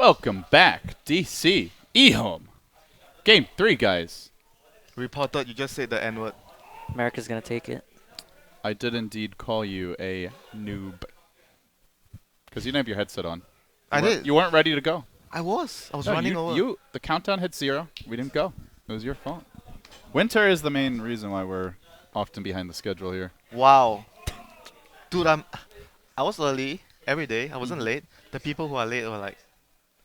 Welcome back, DC EHOME. Game 3, guys. Reported, you just said the N-word. America's gonna take it. I did indeed call you a noob. Because you didn't have your headset on. I did. You weren't ready to go. I was No, running over. The countdown hit 0. We didn't go. It was your fault. Winter is the main reason why we're often behind the schedule here. Wow. Dude, I was early every day. I wasn't late. The people who are late were like,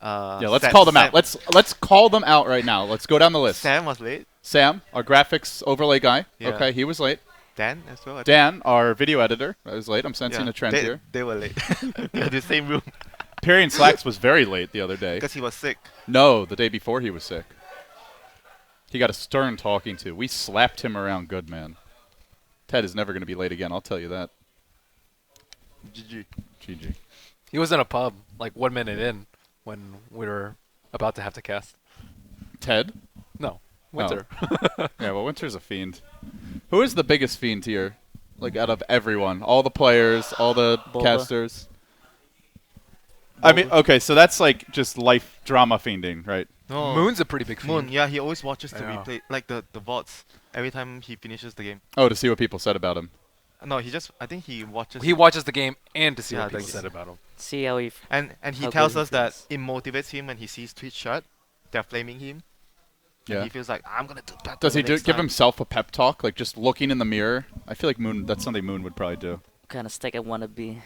Yeah, let's call them out. Let's call them out right now. Let's go down the list. Sam was late. Sam, our graphics overlay guy. Yeah. Okay, he was late. Dan as well. Dan, our video editor, was late. I'm sensing a trend here. They were late. They're in the same room. Perry Slacks was very late the other day. Because he was sick. No, the day before he was sick. He got a stern talking to. We slapped him around good, man. Ted is never going to be late again, I'll tell you that. GG. GG. He was in a pub like 1 minute in when we were about to have to cast. Ted? No, Winter. Yeah, well, Winter's a fiend. Who is the biggest fiend here? Like, out of everyone? All the players, all the Boba. casters? I mean, okay, so that's like just life drama fiending, right? No. Moon's a pretty big fiend. Moon, yeah, he always watches the I know. replay, like the VODs, every time he finishes the game. Oh, to see what people said about him. No, I think he watches. He watches the game and to see Yeah, what people that's- said about him. See how he. and he how tells good he us that feels. it motivates him when he sees Twitch chat. They're flaming him. And Yeah. he feels like, I'm going to do better Does he next give time." himself a pep talk, like just looking in the mirror? I feel like Moon. That's something Moon would probably do. Kind of stick I want to be.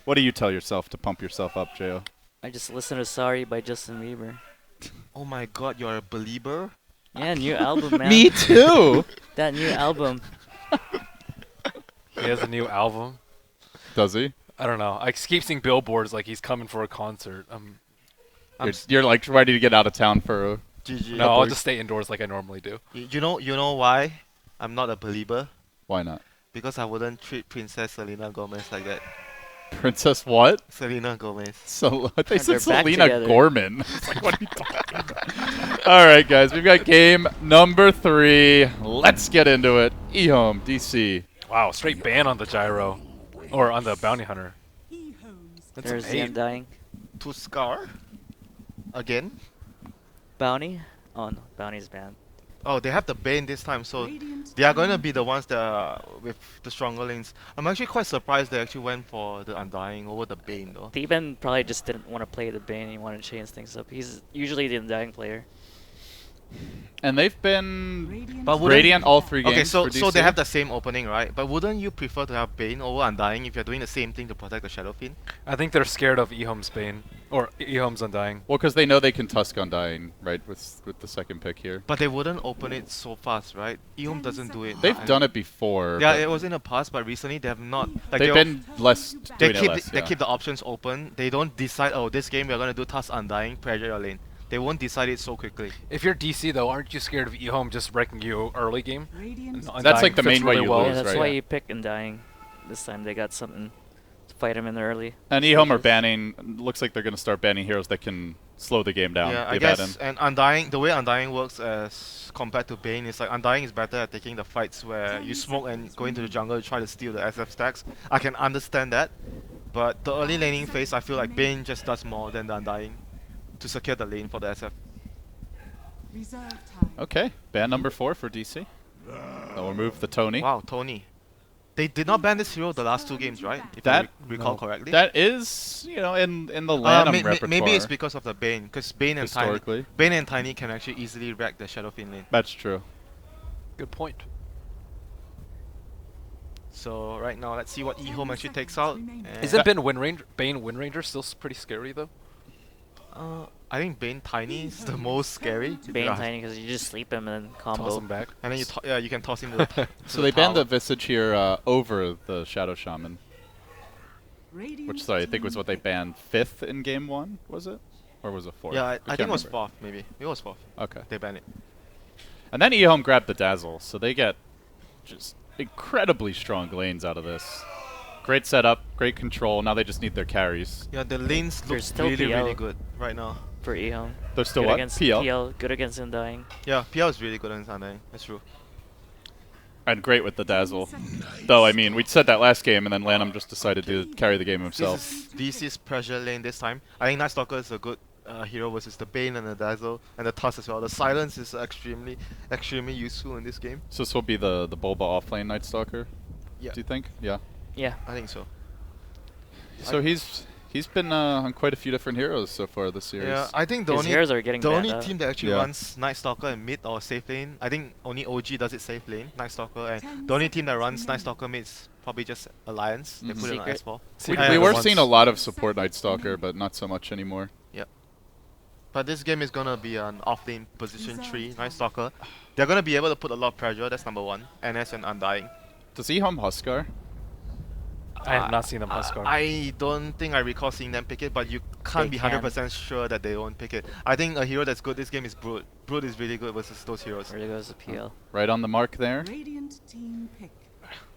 What do you tell yourself to pump yourself up, Jo? I just listened to "Sorry" by Justin Bieber. Oh my god, you're a believer? Yeah, new album, man. Me too. That new album. He has a new album. Does he? I don't know. I keep seeing billboards like he's coming for a concert. I'm You're like ready to get out of town for a... GG. No, I'll just stay indoors like I normally do. You know why I'm not a believer? Why not? Because I wouldn't treat Princess Selena Gomez like that. Princess what? Selena Gomez. So I think And they're said back Selena together. Gorman. It's like, what are you talking about? All right, guys, we've got game number 3. Let's get into it. EHOME, DC. Wow, straight ban on the gyro. Or on the bounty hunter. That's There's an the 8. Undying. To Scar? Again? Bounty? Oh no, Bounty's banned. Oh, they have the Bane this time, so they are going to be the ones that are with the stronger lanes. I'm actually quite surprised they actually went for the Undying over the Bane though. Steven probably just didn't want to play the Bane. He wanted to change things up. He's usually the Undying player. And they've been But wouldn't- Radiant all 3 games Okay, so for DC. so they have the same opening, right? But wouldn't you prefer to have Bane over Undying if you're doing the same thing to protect the Shadow Fiend? I think they're scared of EHOME's Bane. Or EHOME's Undying. Well, because they know they can Tusk Undying, right, with the second pick here. But they wouldn't open it so fast, right? EHOME doesn't do it. They've done it before. Yeah, but it was in the past, but recently they have not. Like they've been less they doing keep it less, they yeah. keep the options open. They don't decide. Oh, this game we're gonna do Tusk Undying, pressure your lane. They won't decide it so quickly. If you're DC though, aren't you scared of EHOME just wrecking you early game? That's like the fits main way really you well. lose, Yeah, that's right? why Yeah. you pick Undying. This time they got something to fight him in the early. And EHOME are stages. banning, looks like they're going to start banning heroes that can slow the game down. Yeah, I They've added guess. And Undying, the way Undying works as compared to Bane is like Undying is better at taking the fights where you smoke and go into the jungle to try to steal the SF stacks. I can understand that, but the early laning phase, I feel like Bane just does more than the Undying to secure the lane for the SF. Okay, ban number 4 for DC. They'll remove the Tony. Wow, Tony. They did not ban this hero the last 2 games, right? If That- I recall correctly. That is, in the LAN repertoire. Maybe it's because of the Bane, because Bane and Historically. Tiny can actually easily wreck the Shadow Fiend lane. That's true. Good point. So right now, let's see what EHOME actually takes out. Isn't Bane Windranger still pretty scary though? I think Bane Tiny is the most scary. Bane Yeah. Tiny because you just sleep him and then Toss combo. him back. And then you can toss him to the to So they banned tower. the Visage here over the Shadow Shaman. Which, sorry, I think was what they banned 5th in game 1, was it? Or was it 4th? Yeah, I can't think it was remember. 4th, maybe. It was 4th. Okay. They banned it. And then EHOME grabbed the Dazzle, so they get just incredibly strong lanes out of this. Great setup, great control. Now they just need their carries. Yeah, the lanes They're look still really, PL. really good right now. For EHOME. They're still Good what? against PL? good against Undying. Yeah, PL is really good on Sunday. That's true. And great with the dazzle. Though, I mean, we said that last game, and then Lanham just decided to carry the game himself. This is DC's pressure lane this time. I think Night Stalker is a good hero versus the Bane and the Dazzle and the Tusk as well. The silence is extremely useful in this game. So this will be the Bulba offlane Night Stalker? Yeah. Do you think? Yeah. Yeah. I think so. So he's been on quite a few different heroes so far this series. Yeah, I think the His only heroes are getting the banned only out. team that actually Yeah. runs Night Stalker in mid or safe lane, I think only OG does it safe lane, Night Stalker, and the only team that runs Night Stalker mid is probably just Alliance. They Mhm. put it on Secret. S4. We Yeah, were once. seeing a lot of support Night Stalker, but not so much anymore. But this game is gonna be an off-lane position 3 Night Stalker. They're gonna be able to put a lot of pressure. That's number one. NS and Undying. Does EHOME Huskar? I have not seen them Huskar. I don't think I recall seeing them pick it, but you can't They be can. 100% sure that they won't pick it. I think a hero that's good this game is Brood. Brood is really good versus those heroes. There goes the PL. Right on the mark there. Radiant team pick.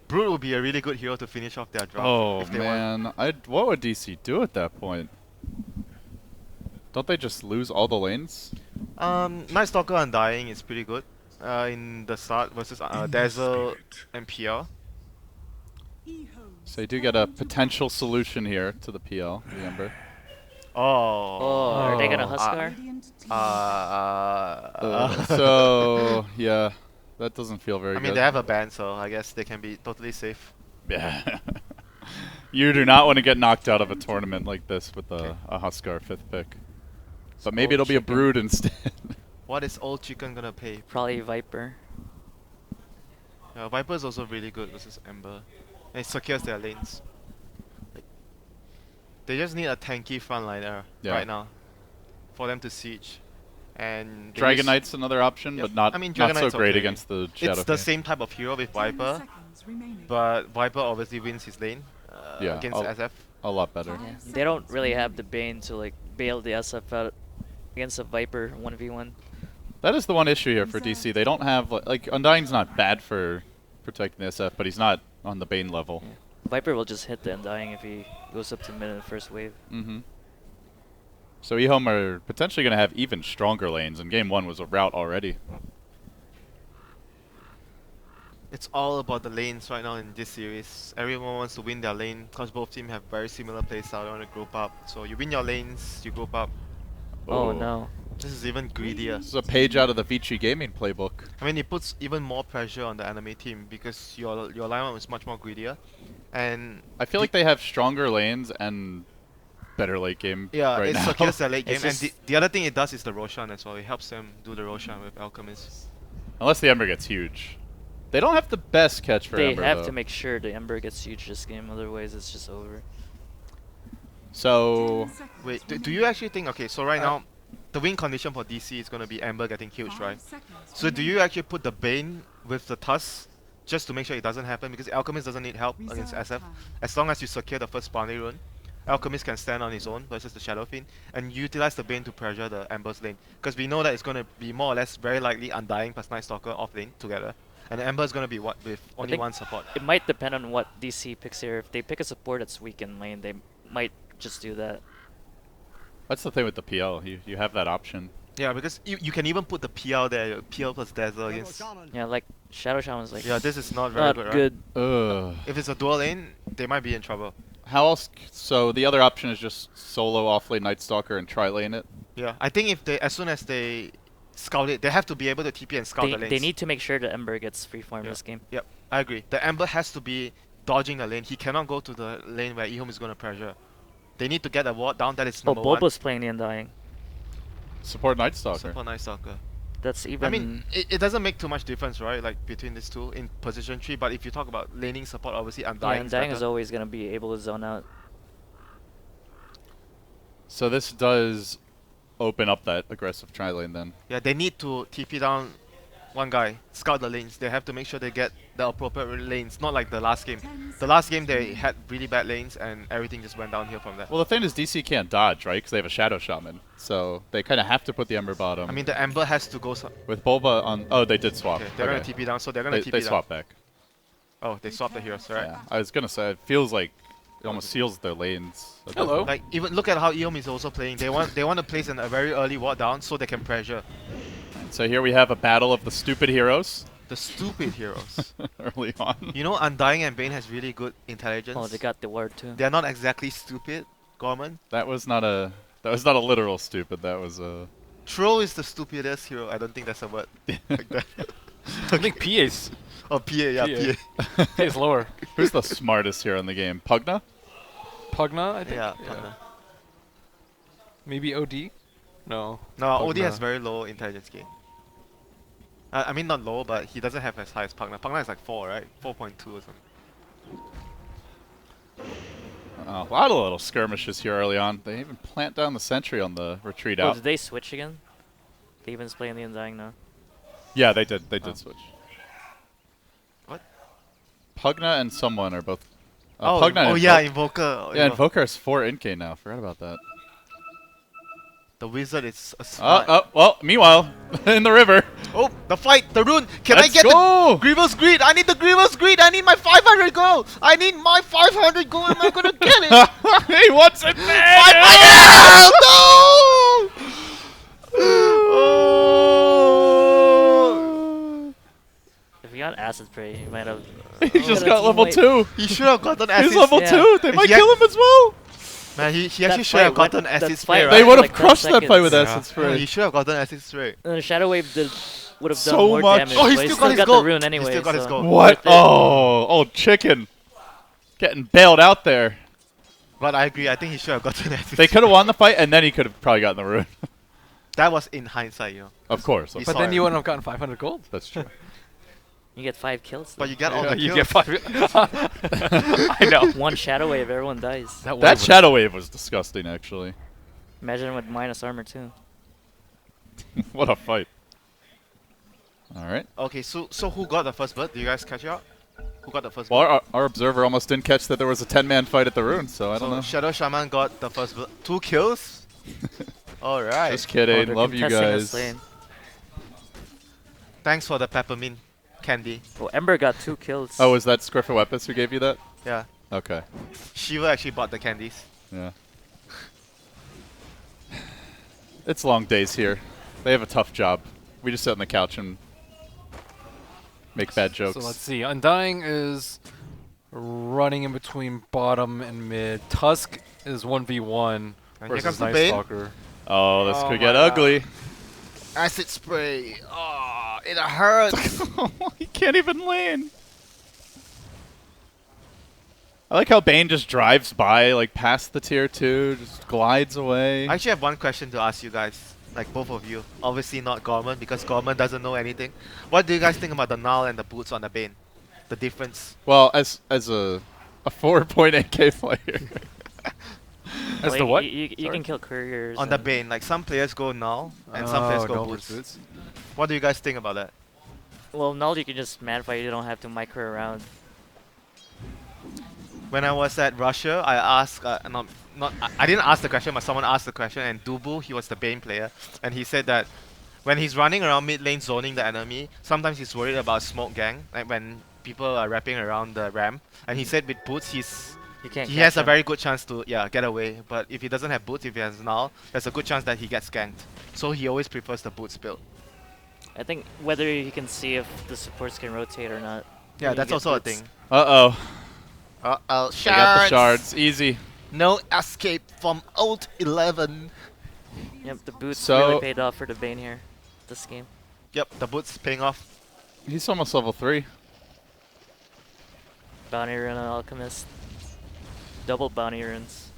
Brood would be a really good hero to finish off their draft. Oh if they want. man, what would DC do at that point? Don't they just lose all the lanes? Night Stalker Undying is pretty good in the start versus Dazzle and PR. EHOME. So you do get a potential solution here to the PL, the Ember. Oh, are they gonna Oh. Huskar? Radiant team. So yeah, that doesn't feel very I good. mean, they have a ban, so I guess they can be totally safe. Yeah. You do not want to get knocked out of a tournament like this with a Huskar 5th pick. But maybe Old it'll be a chicken. Brood instead. What is Old Chicken gonna pay? Probably Viper. Viper is also really good versus Ember. And it secures their lanes. Like, they just need a tanky frontliner Yeah. right now for them to siege. And they Dragon use- Knight's another option, Yep. but not, I mean, not Dragon so Knight's great okay. against the Shadow. It's the King. same type of hero with 10 Viper, seconds remaining. but Viper obviously wins his lane Yeah, against I'll- SF. A lot better. Yeah. They don't really have the Bane to like bail the SF out against a Viper 1v1. That is the one issue here for DC. They don't have like Undying's not bad for protecting the SF, but he's not on the Bane level. Yeah. Viper will just hit the Undying if he goes up to mid in the first wave. Mm-hmm. So EHOME are potentially going to have even stronger lanes, and Game 1 was a rout already. It's all about the lanes right now in this series. Everyone wants to win their lane because both teams have very similar playstyle. They want to group up. So you win your lanes, you group up. Oh no. This is even greedier. This is a page out of the Vici gaming playbook. I mean, it puts even more pressure on the enemy team because your lineup is much more greedier. And I feel like they have stronger lanes and better late game yeah, right it now. secures their late game. It's And just- the other thing it does is the Roshan as well. It helps them do the Roshan with Alchemist. Unless the Ember gets huge. They don't have the best catch for They Ember, have though. to make sure the Ember gets huge this game, otherwise it's just over. So 10 seconds Wait, do you remaining. actually think, okay, so right now, the win condition for DC is going to be Ember getting huge, 5 right? seconds So do you remaining. actually put the Bane with the Tusk just to make sure it doesn't happen? Because Alchemist doesn't need help against Reserve SF. time. As long as you secure the first boundary rune, Alchemist can stand on his own versus the Shadow Fiend and utilize the Bane to pressure the Ember's lane. Because we know that it's going to be more or less very likely Undying plus Night Stalker off lane together. And the Ember is going to be what with only think- one support. It might depend on what DC picks here. If they pick a support that's weak in lane, they might just do that. that's the thing with the PL. You have that option. Yeah, because you can even put the PL there, PL plus Dazzle against... Yeah, like Shadow Shaman's like Yeah, this is not very not good, right? good. Ugh. If it's a dual lane, they might be in trouble. How else? So the other option is just solo offlane Night Stalker and tri-lane it. Yeah, I think if they, as soon as they scout it, they have to be able to TP and scout They, the lanes. they need to make sure the Ember gets freeform Yeah. this game. Yep, I agree. The Ember has to be dodging the lane. He cannot go to the lane where EHOME is going to pressure. They need to get a ward down. That is Oh, number one. Bulba's playing the Undying. Support Night Stalker. Super Night Stalker. That's even. I mean, it doesn't make too much difference, right? Like between these two in position 3. But if you talk about laning support, obviously yeah, Undying Undying is better. always gonna be able to zone out. So this does open up that aggressive tri-lane then. Yeah, they need to TP down one guy, scout the lanes. They have to make sure they get the appropriate lanes. Not like the last game. 10 The last game seconds they had really bad lanes and everything just went downhill from there. Well, the thing is DC can't dodge, right? Because they have a Shadow Shaman. So they kind of have to put the Ember bottom. I mean, the Ember has to go. with Bulba on... Oh, they did swap. Okay, they're gonna TP down, so they're gonna TP They down. swap back. Oh, they swapped the heroes, right? Yeah. I was going to say, it feels like it almost seals their lanes. a bit. Hello. Like even look at how EHOME is also playing. They want to place a very early ward down so they can pressure. So here we have a battle of the stupid heroes. The stupid heroes. early on. You know, Undying and Bane has really good intelligence. Oh, they got the ward too. They're not exactly stupid, Gorman. That was not a literal stupid. That was a Troll is the stupidest hero. I don't think that's a word like that. I think PA's Oh, PA, yeah, PA. PA. is lower. Who's the smartest hero in the game? Pugna? Pugna, I think. Yeah, Pugna. Maybe OD? No. No, OD Pugna. has very low intelligence gain. I mean not low, but he doesn't have as high as Pugna. Pugna is like 4, right? 4.2 or something. A lot of little skirmishes here early on. They even plant down the sentry on the retreat Oh, out. did they switch again? Daven's playing the Undying now. Yeah, they did. They Oh. did switch. What? Pugna and someone are both. Oh, Pugna and yeah, Invoker. Invoker. Yeah, Invoker has 4 in-K now. Forgot about that. The wizard is a smart. Well, meanwhile, in the river. Oh, the fight, the rune. Can Let's I get go! the Grievous Greed? I need the Grievous Greed. I need my 500 gold. I need my 500 gold. Am I gonna get it? He wants it back! 500! No! Oh! If he got acid spray, he might have. He just a got team level wipe. 2. He should have gotten acid. He's level yeah. 2. They If might he kill him as well. Man, he That actually should have fight gotten went- that acid fight spray, went They right? would like have 10 crushed that fight with seconds. acid No, spray. he should have gotten acid spray. And the Shadow Wave would have done So more much. damage. Oh, he but still got his got gold. the rune He anyway. still got his so gold. What? worth it. Oh, chicken. Getting bailed out there. But I agree. I think he should have gotten acid. They could have won the fight, and then he could have probably gotten the rune. That was in hindsight, you know. Of course. He But saw then it. you wouldn't have gotten 500 gold. That's true. You get 5 kills. But you get all Yeah, the You kills. get 5. I know. one Shadow Wave, everyone dies. That That Shadow Wave was disgusting, actually. Imagine with minus armor too. What a fight. Alright. Okay, so who got the first bird? Do you guys catch up? Who got the first Well, bird? our observer almost didn't catch that there was a 10-man fight at the rune, so I don't know. Shadow Shaman got the first bird. 2 kills? Alright. Just Oh, kidding. they're Love you contesting this guys. lane. Thanks for the peppermint candy. Oh, Ember got 2 kills. Oh, was that Scriffo Epis who gave you that? Yeah. Okay. Shiva actually bought the candies. Yeah. It's long days here. They have a tough job. We just sit on the couch and make bad jokes. So let's see. Undying is running in between bottom and mid. Tusk is 1v1 And here versus comes the Night Bane. Stalker. Oh, this Oh could my get God. ugly. Acid spray. Oh, it hurts. He can't even land. I like how Bane just drives by, like past the tier 2, just glides away. I actually have one question to ask you guys. Like both of you. Obviously not Gorman because Gorman doesn't know anything. What do you guys think about the null and the boots on the Bane? The difference. Well, as a 4-point AK player. As Like, the what? You Sorry? can kill couriers. On the and- Bane, like some players go null and some players go no boots. boots. What do you guys think about that? Well, null you can just manify. You don't have to micro around. When I was at Russia, I asked, I didn't ask the question, but someone asked the question, and Dubu, he was the Bane player, and he said that when he's running around mid lane zoning the enemy, sometimes he's worried about smoke gang, like when people are wrapping around the ramp, and he said with boots, he You can't. has catch a him. very good chance to get away, but if he doesn't have boots, if he has null, there's a good chance that he gets ganked. So he always prefers the boots build. I think whether you can see if the supports can rotate or not. Yeah, when you that's get also a boots. thing. Uh-oh. Uh-oh, They got the shards. Easy. No escape from Ult 11. Yep, the boots So- really paid off for the Bane here, this game. Yep, the boots paying off. He's almost level 3. Bounty rune on Alchemist. Double bounty runes.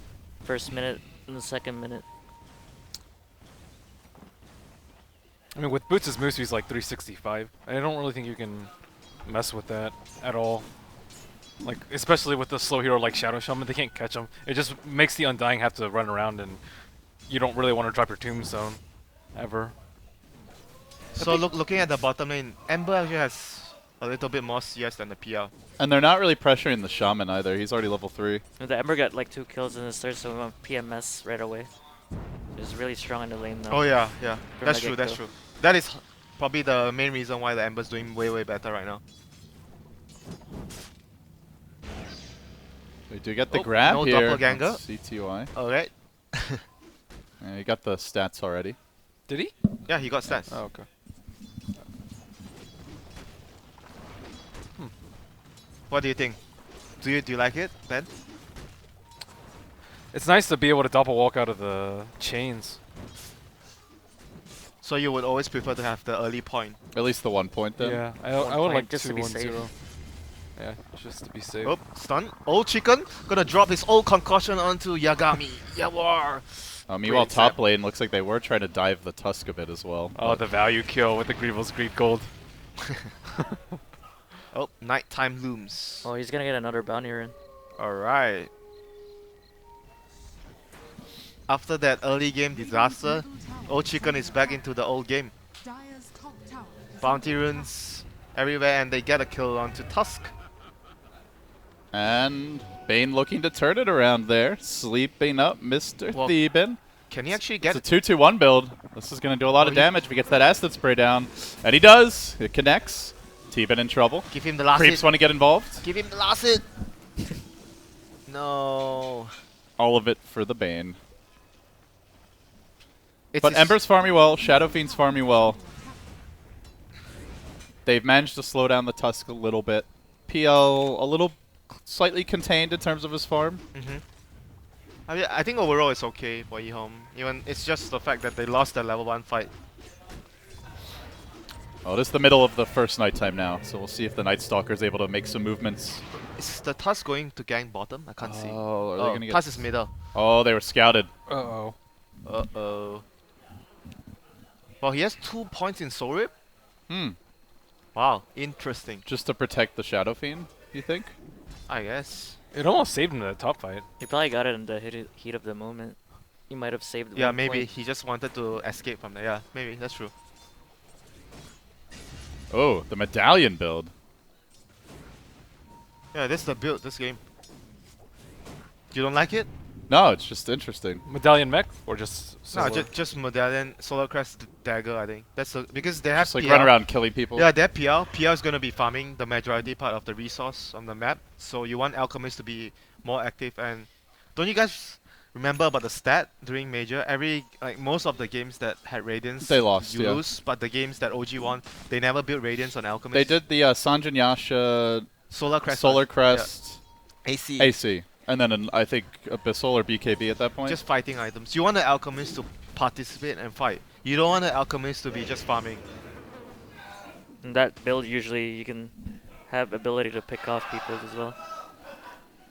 First minute and the second minute. I mean, with Boots' moves, he's like 365. I don't really think you can mess with that at all. Like, especially with the slow hero like Shadow Shaman, they can't catch him. It just makes the Undying have to run around, and you don't really want to drop your Tombstone, ever. So looking at the bottom lane, Ember actually has a little bit more CS than the PL. And they're not really pressuring the Shaman either. He's already level 3. And the Ember got like 2 kills in his third, so we went PMS right away. He's really strong in the lane though. Oh yeah, yeah. From That's the true, that's get-go. true. That is probably the main reason why the Ember's doing way better right now. They do get the Oh, grab no here. doppelganger. on CTY. Alright. Yeah, he got the stats already. Did he? Yeah, he got stats. Oh, okay. What do you think? Do you like it, Ben? It's nice to be able to double walk out of the chains. So you would always prefer to have the early point. At least the 1 point then. Yeah, I One would point like just to be 2-1-0. safe. Yeah, just to be safe. Oh, stun. Old chicken gonna drop his old concussion onto Yagami. Yawar. Meanwhile, Great top zap. lane looks like they were trying to dive the Tusk a bit as well. Oh, but the value kill with the Grievous Greed Gold. Oh, nighttime looms. Oh, he's gonna get another bounty in. Alright. After that early game disaster, Old Chicken is back into the old game. Dire's top tower is Bounty under runes everywhere and they get a kill onto Tusk. And Bane looking to turn it around there. Sleeping up Mr. Well, Theben. Can he actually It's get a 2-2-1 build. This is going to do a lot Oh, of he- damage if he gets that acid spray down. And he does. It connects. Theben in trouble. give him the last Creeps hit? want to get involved. Give him the last hit. No. All of it for the Bane. It's But his- Ember's farming well. Shadow Fiend's farming well. They've managed to slow down the Tusk a little bit. PL a little slightly contained in terms of his farm. Mhm. I mean, I think overall it's okay for EHOME. Even it's just the fact that they lost their level 1 fight. Oh, this is the middle of the first nighttime now, so we'll see if the Night Stalker is able to make some movements. Is the Tusk going to gang bottom? I can't see. Oh, are they gonna get? Tusk is middle. Oh, they were scouted. Uh-oh. Uh-oh. Well, he has 2 points in Soul Rip. Hmm. Wow, interesting. Just to protect the Shadow Fiend, you think? I guess. It almost saved him in the top fight. He probably got it in the heat of the moment. He might have saved. Yeah, one maybe point. he just wanted to escape from there. Yeah, maybe that's true. Oh, the Medallion build. Yeah, this is the build this game. You don't like it? No, it's just interesting. Medallion mech or just No, Solar? just Medallion, Solar Crest, Dagger. I think that's because they have Just like PL. run around killing people. Yeah, they're PL. PL is gonna be farming the majority part of the resource on the map. So you want Alchemist to be more active. And don't you guys remember about the stat during Major? Most of the games that had Radiance, They lost, you yeah. lose. But the games that OG won, they never built Radiance on Alchemist. They did the Sanjin Yasha, Solar Crest. Solar Yeah. Crest, AC. AC, and then I think Abyssal or BKB at that point. Just fighting items. You want the Alchemist to participate and fight. You don't want the Alchemist to be just farming. In that build, usually you can have ability to pick off people as well.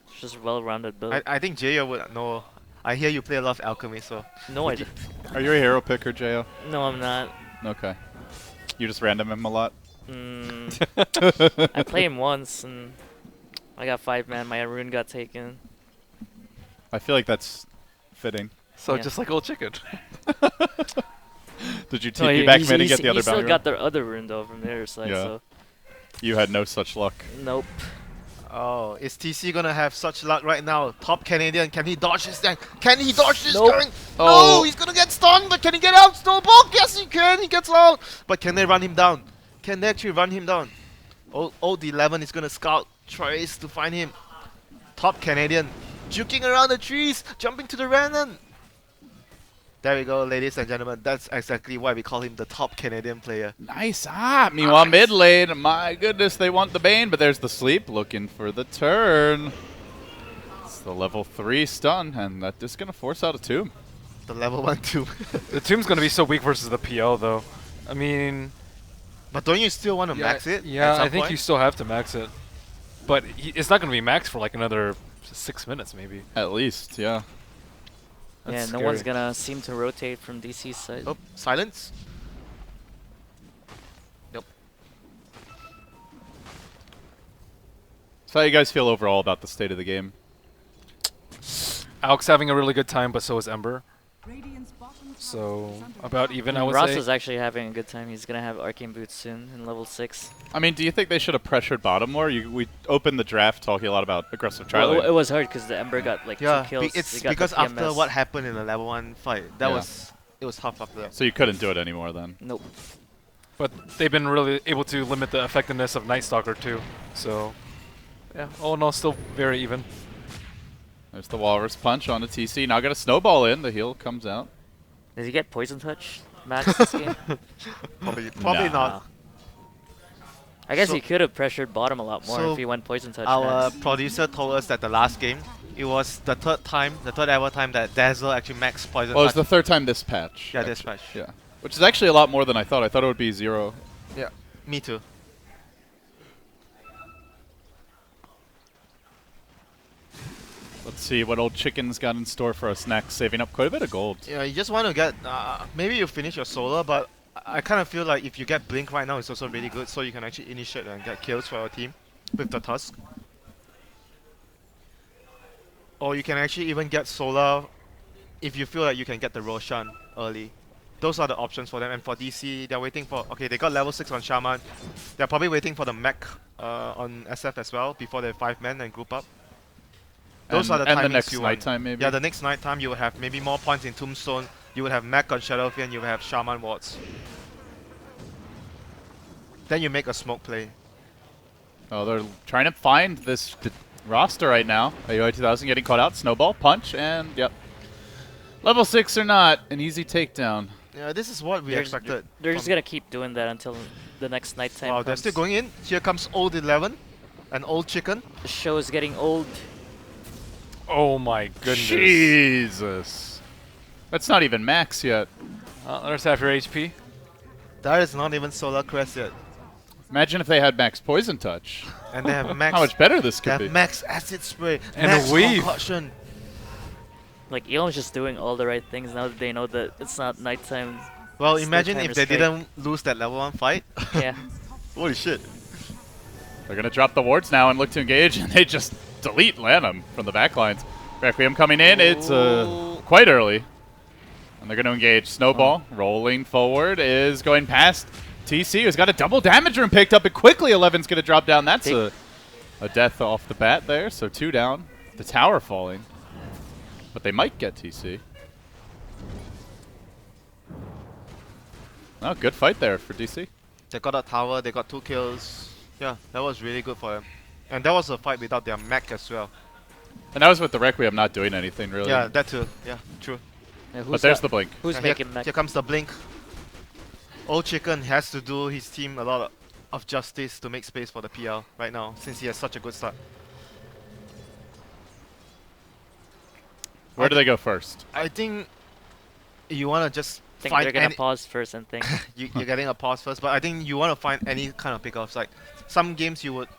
It's just a well-rounded build. I think Jayo would know. I hear you play a lot of Alchemy, so No, I did. Are you a hero picker, Jo? No, I'm not. Okay. You just random him a lot. I played him once and I got 5-man. My rune got taken. I feel like that's fitting. So Yeah. just like old chicken. Did you No, TP he- back he's- mid and he's- get the other he still bounty got run? the other rune though from their side. Yeah. So You had no such luck. nope. Oh, is TC gonna have such luck right now? Top Canadian, can he dodge this thing? Can he dodge this Nope. going? Oh. No, he's gonna get stunned, but can he get out? Snowball? Yes, he can. He gets out. But can they run him down? Can they actually run him down? Old 11 is gonna scout, tries to find him. Top Canadian, juking around the trees, jumping to the random. There we go, ladies and gentlemen. That's exactly why we call him the top Canadian player. Nice. Meanwhile, mid lane, my goodness, they want the Bane, but there's the sleep looking for the turn. It's the level 3 stun, and that is going to force out a tomb. The level 1 too. The tomb's gonna be so weak versus the PL though. I mean, But don't you still want to max it? Yeah, at some I think point? you still have to max it. But it's not gonna be maxed for like another 6 minutes maybe. At least, yeah. Yeah, That's no one's scary. gonna seem to rotate from DC's side. Oh, silence. Nope. So how you guys feel overall about the state of the game? Alk's having a really good time, but so is Ember. Radiant's bottom tower So is under about attack. even, I would Ross say. is actually having a good time. He's gonna have arcane boots soon in level 6. I mean, do you think they should have pressured bottom more? We opened the draft talking a lot about aggressive Well, trialing. it was hard because the Ember got like Yeah, 2 kills. it's They got the because after PMS. what happened in the level 1 fight, it Yeah. was tough after that. So you couldn't do it anymore then? Nope. But they've been really able to limit the effectiveness of Night Stalker too. So yeah, all in all, still very even. There's the Walrus Punch on the TC. Now got a snowball in. The heal comes out. Did he get poison touch max this game? Probably Nah. not. I guess So- he could have pressured bottom a lot more So if he went poison touch. Our next. producer told us that the last game, it was the third ever time that Dazzle actually maxed poison Well, it's touch. the third time this patch. Yeah, this actually. patch. Yeah. Which is actually a lot more than I thought. I thought it would be 0. Yeah, me too. Let's see what old chicken's got in store for us next. Saving up quite a bit of gold. Yeah, you just want to get, maybe you finish your solo, but I kind of feel like if you get Blink right now, it's also really good, so you can actually initiate and get kills for your team with the Tusk. Or you can actually even get Solar if you feel like you can get the Roshan early. Those are the options for them. And for DC, they're waiting for, okay, they got level 6 on Shaman. They're probably waiting for the mech on SF as well before they 5-man and group up. Those are the and timings the next you want. nighttime, maybe? Yeah, the next night time you will have maybe more points in Tombstone. You would have mech on Shadowfield and you will have Shaman wards. Then you make a smoke play. Oh, they're trying to find this roster right now. AUI 2000 getting caught out. Snowball, punch, and yep. Level 6 or not, an easy takedown. Yeah, this is what we expected. They're just from- gonna keep doing that until the next nighttime. Wow, they're still going in. Here comes old 11, an old chicken. The show is getting old. Oh my goodness. Jesus. That's not even max yet. There's half your HP. That is not even Solar Crest yet. Imagine if they had max poison touch. And they have max. How much better this They could have be. max acid spray. And max a weave. concoction. Like EHOME's just doing all the right things now that they know that it's not nighttime. Well, It's imagine their if time they to strike. didn't lose that level 1 fight. Yeah. Holy shit. They're going to drop the wards now and look to engage, and they just delete Lanham from the backlines. Requiem coming in. It's quite early. And they're going to engage. Snowball rolling forward is going past TC, who's got a double damage room picked up, and quickly 11's going to drop down. That's a death off the bat there, so 2 down. The tower falling. But they might get TC. Oh, good fight there for DC. They got a tower, they got 2 kills. Yeah, that was really good for them. And that was a fight without their mech as well. And that was with the Requiem not doing anything, really. Yeah, that too. Yeah, true. Yeah, But there's the blink. Who's Yeah, making here, mech? here comes the blink. Old Chicken has to do his team a lot of justice to make space for the PL right now, since he has such a good start. Where do they go first? I think you want to just I think find they're gonna any, pause first and think. you're getting a pause first, but I think you want to find any kind of pickoffs. Like some games you would,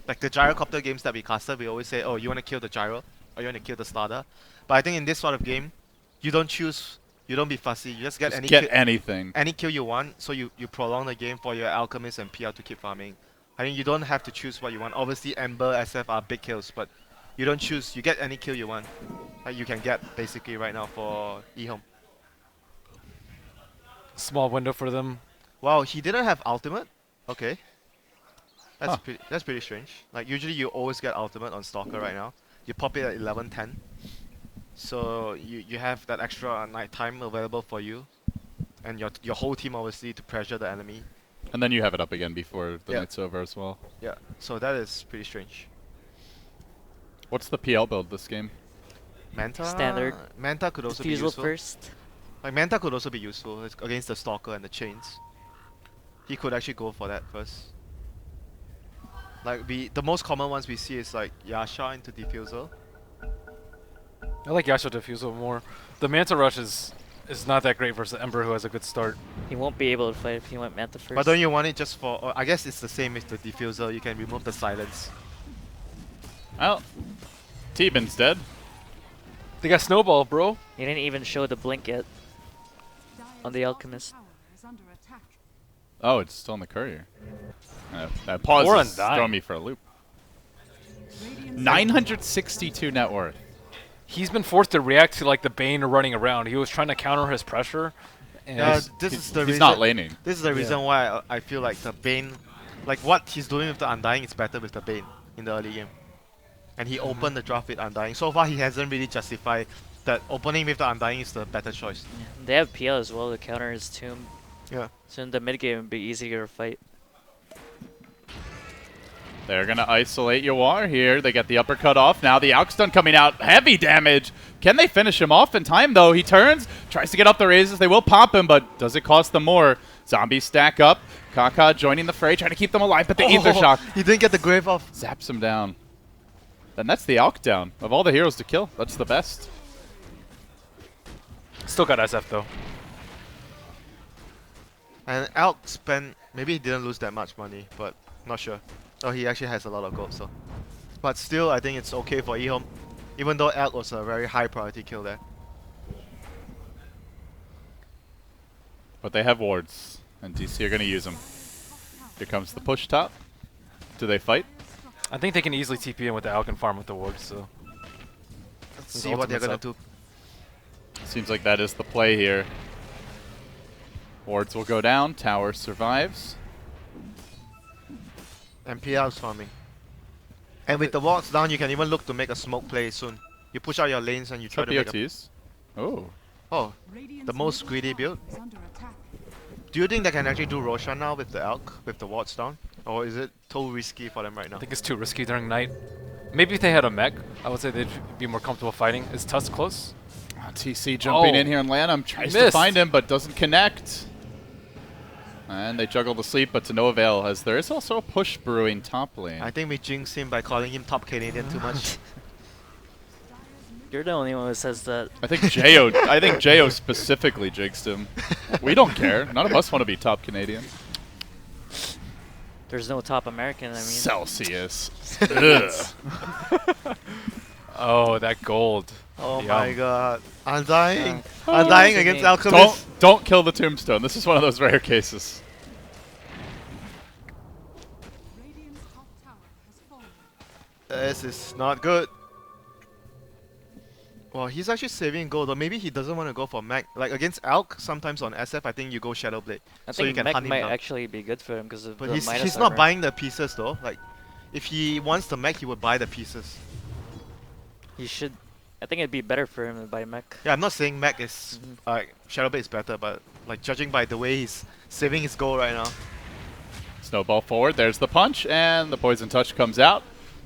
like the gyrocopter games that we casted, we always say, oh, you want to kill the gyro or you want to kill the starter. But I think in this sort of game, you don't choose, you don't be fussy. You just get Just any get kill, anything. any kill you want, so you prolong the game for your alchemist and PL to keep farming. I think you don't have to choose what you want. Obviously, Ember, SF are big kills, but you don't choose. You get any kill you want. Like you can get basically right now for EHOME. Small window for them. Wow, he didn't have ultimate? Okay. Huh. That's pretty strange. Like usually you always get ultimate on Stalker right now. You pop it at 11:10. So you have that extra night time available for you. And your whole team obviously to pressure the enemy. And then you have it up again before the Yeah. night's over as well. Yeah. So that is pretty strange. What's the PL build this game? Manta Standard. Manta could also be Defusal useful. first. Like Manta could also be useful against the Stalker and the chains. He could actually go for that first. Like the most common ones we see is like Yasha into Diffusal. I like Yasha Diffusal more. The Manta Rush is not that great versus Ember, who has a good start. He won't be able to fight if he went Manta first. But don't you want it just for? Or I guess it's the same with the Diffusal. You can remove the silence. Well, T-Bin's dead. They got Snowball, bro. He didn't even show the blink yet. On the Alchemist. Tower is under attack. Oh, it's still in the courier. That pause Or is Undying. throwing me for a loop. Radiant's 962 net worth. He's been forced to react to like the Bane running around. He was trying to counter his pressure. And Yeah, this is the He's reason. not laning. This is the reason why I feel like the Bane, like what he's doing with the Undying is better with the Bane in the early game. And he opened the draft with Undying. So far he hasn't really justified that opening with the Undying is the better choice. They have PL as well to counter his tomb. Yeah. So in the mid game it'd be easier to fight. They're going to isolate Yawar here. They get the uppercut off. Now the Alk stun coming out. Heavy damage. Can they finish him off in time, though? He turns, tries to get up the raises. They will pop him, but does it cost them more? Zombies stack up. Kaka joining the fray, trying to keep them alive, but the Ether Shock He didn't get the grave off. zaps him down. And that's the Alk down. Of all the heroes to kill, that's the best. Still got SF though. And Alk spent, maybe he didn't lose that much money, but not sure. Oh, he actually has a lot of gold, so. But still, I think it's okay for EHOME, even though Alk was a very high priority kill there. But they have wards, and DC are going to use them. Here comes the push top. Do they fight? I think they can easily TP in with the Alk and farm with the ward, so. Let's His see what they're ultimate's gonna up. do. Seems like that is the play here. Wards will go down. Tower survives. And PR's farming. And with the wards down, you can even look to make a smoke play soon. You push out your lanes and you try Try to make a... BOTs. Oh. Oh, Radiant's the most middle greedy tower build. is under attack. Do you think they can actually do Roshan now with the Alk, with the wards down? Or is it too risky for them right now? I think it's too risky during night. Maybe if they had a mech, I would say they'd be more comfortable fighting. Is Tusk close? TC jumping Oh. in here, and Lanham tries to Missed. find him, but doesn't connect. And they juggle the sleep, but to no avail, as there is also a push brewing top lane. I think we jinxed him by calling him top Canadian too much. You're the only one who says that. I think Jo specifically jinxed him. We don't care. None of us want to be top Canadian. There's no top American, I mean. Celsius. Ugh. Oh, that gold. Oh Yum. my god. Undying. Oh, Undying what's against his name? Alchemist. Don't kill the tombstone. This is one of those rare cases. Radiant's top tower has fallen. This is not good. Well, he's actually saving gold, or maybe he doesn't want to go for mech. Like against Alk, sometimes on SF, I think you go Shadow Blade. I so you think can mech hunt him might down. actually be good for him because of But the he's Midas not armor. buying the pieces though. Like, if he wants the mech, he would buy the pieces. He should. I think it'd be better for him to buy mech. Yeah, I'm not saying mech is Mhm. Shadow Blade is better, but like judging by the way he's saving his gold right now. Snowball forward. There's the punch, and the poison touch comes out.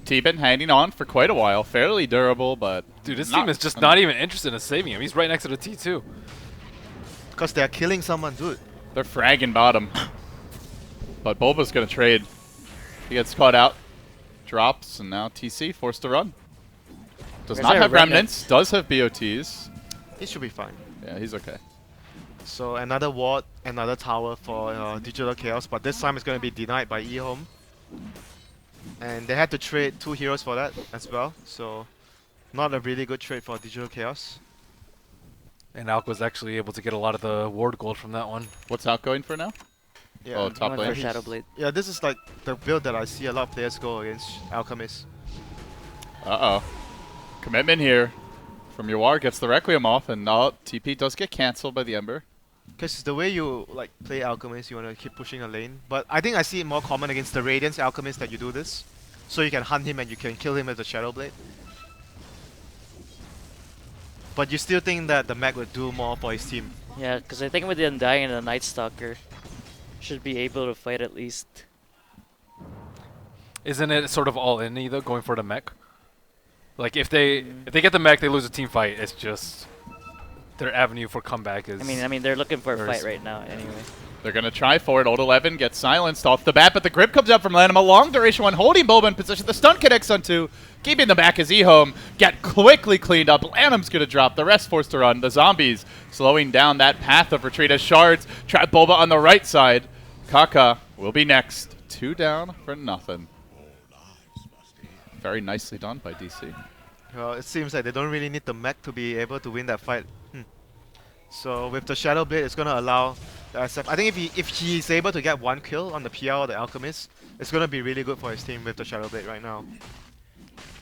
T-Bin hanging on for quite a while. Fairly durable, but Dude, this not team is just not even interested in saving him. He's right next to the T2. Because they're killing someone, dude. They're fragging bottom. But Bulba's going to trade. He gets caught out. Drops, and now TC forced to run. Does There's not a have remnant. remnants. Does have BOTs. He should be fine. Yeah, he's okay. So another ward, another tower for Digital Chaos, but this time it's going to be denied by EHOME. And they had to trade 2 heroes for that as well, so not a really good trade for Digital Chaos. And Alk was actually able to get a lot of the ward gold from that one. What's out going for now? Yeah, Oh, He top went lane. for Shadow Blade. yeah, this is like the build that I see a lot of players go against Alchemist. Uh-oh. Commitment here. From your war gets the Requiem off, and TP does get cancelled by the Ember. Because the way you like play Alchemist, you want to keep pushing a lane. But I think I see it more common against the Radiance Alchemist that you do this. So you can hunt him and you can kill him with the Shadow Blade. But you still think that the mech would do more for his team. Yeah, because I think with the Undying and the Night Stalker, should be able to fight at least. Isn't it sort of all in either going for the mech? Like if they get the mech, they lose a team fight. It's just their avenue for comeback is. I mean, they're looking for a very fight right now anyway. They're going to try for it. Old 11 gets silenced off the bat, but the grip comes out from Lanham. A long duration one, holding Bulba in position. The stun connects on 2. Keeping them back as EHOME get quickly cleaned up. Lanham's going to drop. The rest forced to run. The zombies slowing down that path of retreat as shards trap Bulba on the right side. Kaka will be next. 2 down for nothing. Very nicely done by DC. Well, it seems like they don't really need the mech to be able to win that fight. So with the Shadow Blade, it's going to allow the SF. I think if he's able to get 1 kill on the PR or the Alchemist, it's going to be really good for his team with the Shadow Blade right now.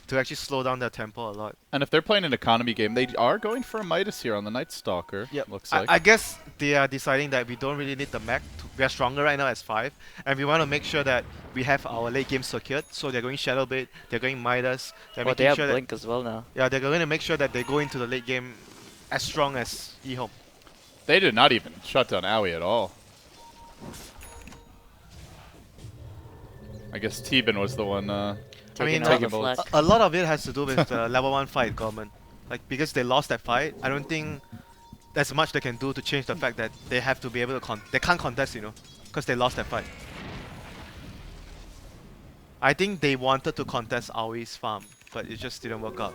To actually slow down their tempo a lot. And if they're playing an economy game, they are going for a Midas here on the Night Stalker. Yep. Looks like. I guess they are deciding that we don't really need the mech. We are stronger right now as 5. And we want to make sure that we have our late game secured. So they're going Shadow Blade, they're going Midas. They're Well, they making have sure Blink as well now. yeah, they're going to make sure that they go into the late game as strong as EHOME. They did not even shut down Owie at all. I guess T-Bin was the one Taking like, all the bullets. flack. A lot of it has to do with the level 1 fight, Gorman. Like, because they lost that fight, I don't think as much they can do to change the fact that they have to be able to they can't contest, you know, because they lost that fight. I think they wanted to contest Aoi's farm, but it just didn't work out.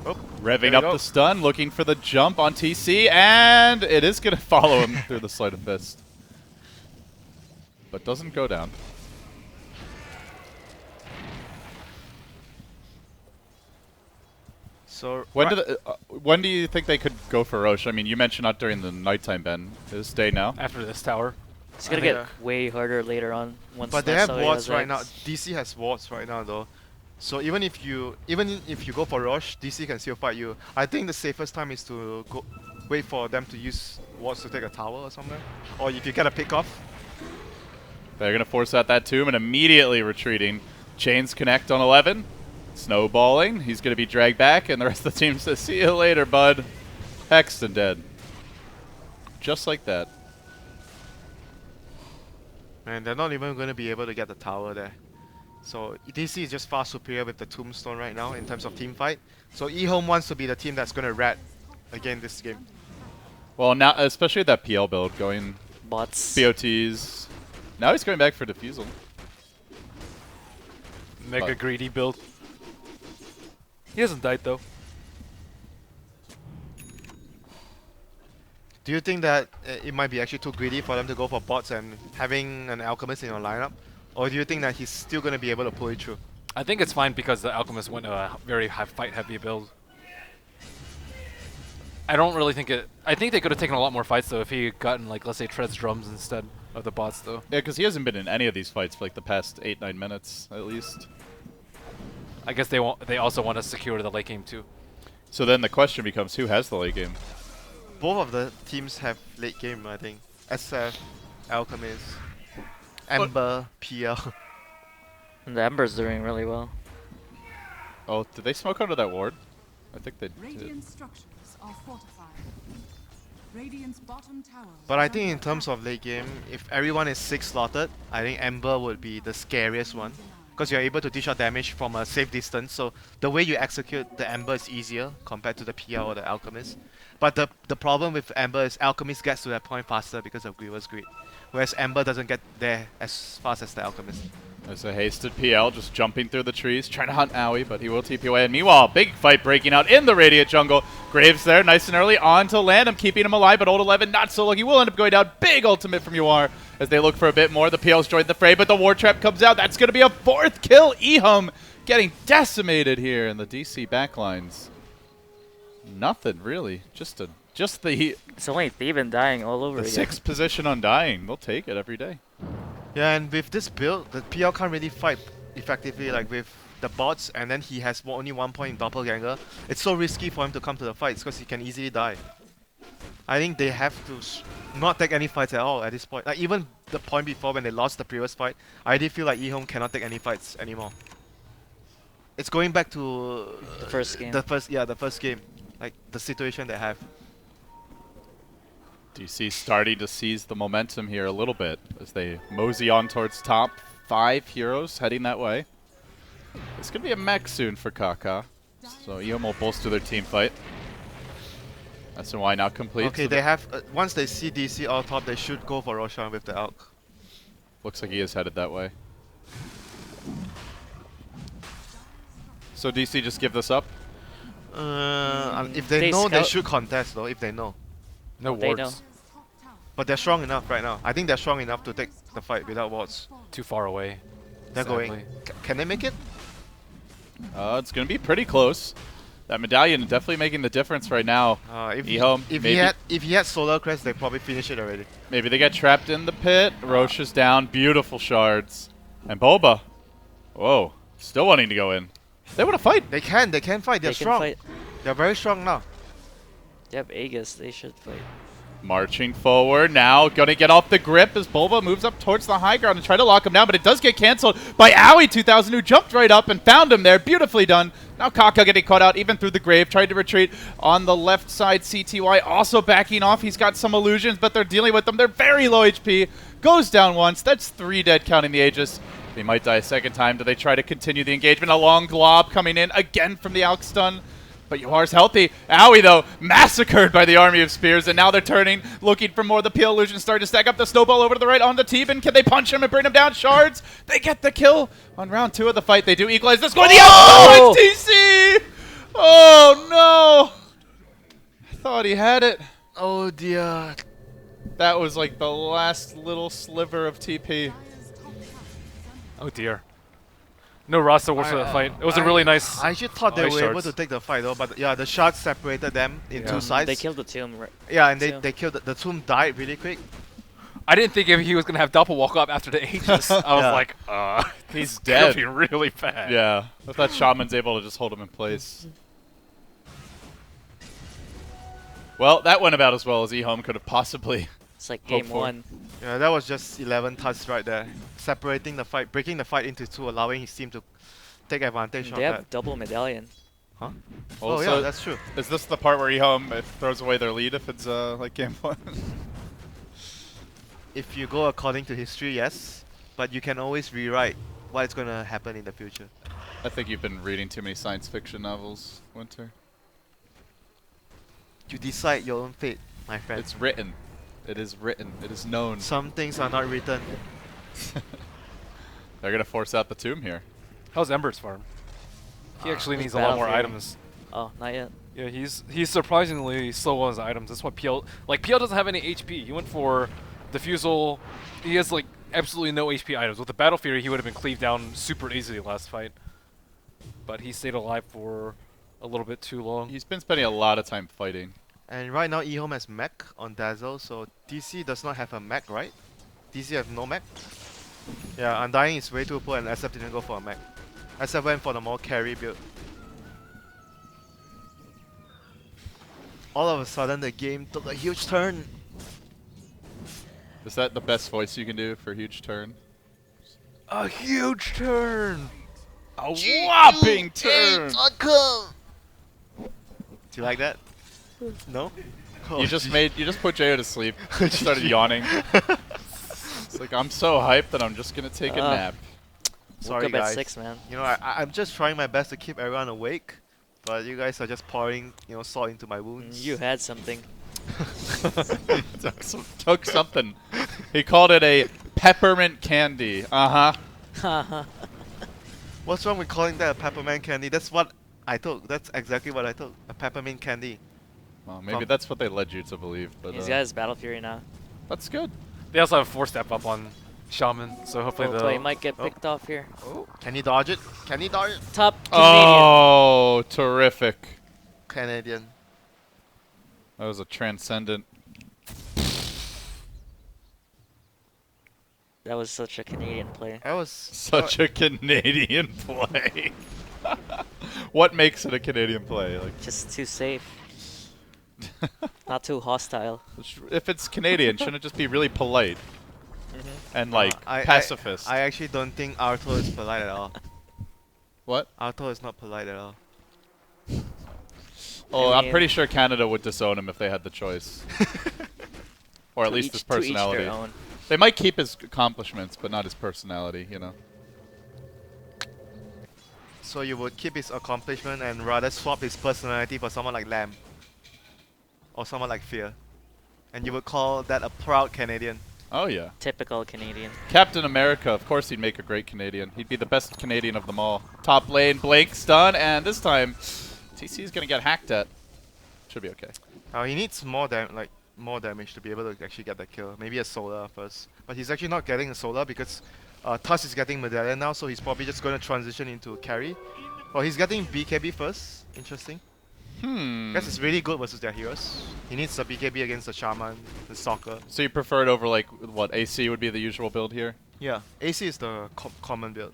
Oh, Revving up the stun, looking for the jump on TC, and it is going to follow him through the sleight of fist. But doesn't go down. So when do you think they could go for Roche? I mean, you mentioned not during the nighttime, Ben. Is day now? After this tower. It's gonna get way harder later on once. But they have Natsui wards has right X. now. DC has wards right now though. So even if you go for Roche, DC can still fight you. I think the safest time is to go wait for them to use wards to take a tower or something. Or if you get a pick off. They're going to force out that tomb and immediately retreating. Chains connect on 11. Snowballing. He's going to be dragged back, and the rest of the team says, see you later, bud. Hexed and dead. Just like that. And they're not even going to be able to get the tower there. So DC is just far superior with the tombstone right now in terms of team fight. So EHOME wants to be the team that's going to rat again this game. Well, now, especially that PL build going Bots. BOTs. Now he's going back for defusal. Mega greedy build. He hasn't died though. Do you think that it might be actually too greedy for them to go for bots and having an alchemist in your lineup? Or do you think that he's still going to be able to pull it through? I think it's fine because the alchemist went a very high fight heavy build. I don't really think it. I think they could have taken a lot more fights though if he had gotten like, let's say, Tread's drums instead of the bots though. Yeah, because he hasn't been in any of these fights for like the past 8-9 minutes at least. I guess they also want to secure the late game too. So then the question becomes, who has the late game? Both of the teams have late game, I think. SF, Alchemist, Ember, PL. And the Ember's doing really well. Oh, did they smoke under that ward? I think they did. Radiant structures are fortified. Radiant's bottom tower. But I think in terms of late game, if everyone is 6 slotted, I think Ember would be the scariest one. Because you're able to dish out damage from a safe distance, so the way you execute the Ember is easier compared to the PL or the Alchemist. But the problem with Ember is Alchemist gets to that point faster because of Griever's Greed, whereas Ember doesn't get there as fast as the Alchemist. There's a hasted PL just jumping through the trees, trying to hunt Aoi, but he will TP away. And meanwhile, big fight breaking out in the Radiant jungle. Graves there, nice and early, on to land him, keeping him alive, but Old 11 not so lucky. Will end up going down. Big ultimate from UR as they look for a bit more. The PL's joined the fray, but the War Trap comes out. That's going to be a 4th kill. EHOME getting decimated here in the DC backlines. Nothing, really. Just the It's only Theban dying all over again. 6th position on dying. They'll take it every day. Yeah, and with this build, the PL can't really fight effectively like with the bots, and then he has only 1 point in Doppelganger. It's so risky for him to come to the fights because he can easily die. I think they have to not take any fights at all at this point. Like even the point before when they lost the previous fight, I did feel like EHOME cannot take any fights anymore. It's going back to The first game. the first game, like the situation they have. DC starting to seize the momentum here a little bit as they mosey on towards top. 5 heroes heading that way. It's going to be a mech soon for Kaka. So EHOME will bolster their team fight. SNY now complete. Okay, so they have once they see DC all top, they should go for Roshan with the Alk. Looks like he is headed that way. So DC just give this up? If they They know, they scout- should contest though. If they know, No They wards. know. Top tower. but they're strong enough right now. I think they're strong enough to take the fight without wards. Too far away. They're going. sadly. Can they make it? It's going to be pretty close. That medallion definitely making the difference right now. If EHOME, if maybe. he had Solar Crest, they probably finish it already. Maybe they get trapped in the pit. Roche is down. Beautiful shards. And Boba. Whoa. Still wanting to go in. They want to fight. They can fight. They're They strong. can fight. They're very strong now. They have Aegis. They should fight. Marching forward now, gonna get off the grip as Bulba moves up towards the high ground and try to lock him down, but it does get cancelled by Aoi 2000, who jumped right up and found him there. Beautifully done. Now Kaka getting caught out even through the grave, tried to retreat on the left side. CTY also backing off. He's got some illusions, but they're dealing with them. They're very low HP. Goes down once. That's 3 dead counting the Aegis. They might die a second time. Do they try to continue the engagement? A long glob coming in again from the Alk stun. But Yuhar's healthy. Owie, though, massacred by the army of spears, and now they're turning, looking for more. The PL illusion starting to stack up the snowball over to the right onto Teban. Can they punch him and bring him down? Shards, they get the kill on round 2 of the fight. They do equalize the score. Oh, it's TC! Oh, no! I thought he had it. Oh dear. That was like the last little sliver of TP. Oh dear. No roster works for that fight. It was a really nice. I actually thought they nice were able shards. to take the fight though, but yeah, the shards separated them in two sides. They killed the tomb. Yeah, and Tomb. they killed the tomb died really quick. I didn't think if he was gonna have Doppel walk up after the Aegis. I was Yeah. like, He's gonna dead. be really bad. Yeah, I thought Shaman's able to just hold him in place. Well, that went about as well as EHOME could have possibly. It's like Hope game for. 1. Yeah, that was just 11 touches right there, separating the fight, breaking the fight into two, allowing his team to take advantage of They that. have double medallion. Huh? Also, Oh yeah, that's true. is this the part where EHOME throws away their lead if it's like game 1? If you go according to history, yes, but you can always rewrite what is going to happen in the future. I think you've been reading too many science fiction novels, Winter. You decide your own fate, my friend. It's written. It is written. It is known. Some things are not written. They're gonna force out the tomb here. How's Ember's farm? He actually His needs a lot more Battlefield. items. Oh, not yet. Yeah, he's surprisingly slow on his items. That's why PL PL doesn't have any HP. He went for Diffusal. He has like absolutely no HP items. With the Battle Fury, he would have been cleaved down super easily last fight. But he stayed alive for a little bit too long. He's been spending a lot of time fighting. And right now, EHOME has mech on Dazzle, so DC does not have a mech, right? DC have no mech. Yeah, Undying is way too poor, and SF didn't go for a mech. SF went for the more carry build. All of a sudden, the game took a huge turn. Is that the best voice you can do for huge turn? A huge turn! A whopping turn! Do you like that? No? Oh, You just put Jayo to sleep. He started yawning. It's like I'm so hyped that I'm just gonna take a nap. Sorry, Woke up guys. at 6, man. You know, I'm just trying my best to keep everyone awake, but you guys are just pouring, salt into my wounds. You had something. Took something. He called it a peppermint candy. Haha. What's wrong with calling that a peppermint candy? That's what I took. That's exactly what I took. A peppermint candy. Well, maybe that's what they led you to believe, but He's got his Battle Fury now. that's good. They also have 4-step up on Shaman, so hopefully So he they'll... might get picked off here. Oh, can he dodge it? Can he dodge it? Top Canadian. Oh, terrific. Canadian. That was a transcendent. That was such a Canadian play. That was Such a Canadian play. What makes it a Canadian play? Like, Just too safe. Not too hostile. if it's Canadian, shouldn't it just be really polite and like I- pacifist? I actually don't think Arthur is polite at all. What? Arthur is not polite at all. Oh, I I'm mean- pretty sure Canada would disown him if they had the choice, or at To least each- his to each personality. their own. They might keep his accomplishments, but not his personality. You know. So you would keep his accomplishment and rather swap his personality for someone like Lamb. Or someone like Fear. And you would call that a proud Canadian. Oh yeah. Typical Canadian. Captain America, of course he'd make a great Canadian. He'd be the best Canadian of them all. Top lane, Blink, stun, and this time, TC's gonna get hacked at. Should be okay. He needs more damage to be able to actually get the kill. Maybe a solar first. But he's actually not getting a solar because Tusk is getting Medallion now, so he's probably just going to transition into carry. Oh, he's getting BKB first. Interesting. Guess it's really good versus their heroes. He needs the BKB against the Shaman, the Stalker. So you prefer it over like what AC would be the usual build here? Yeah, AC is the common build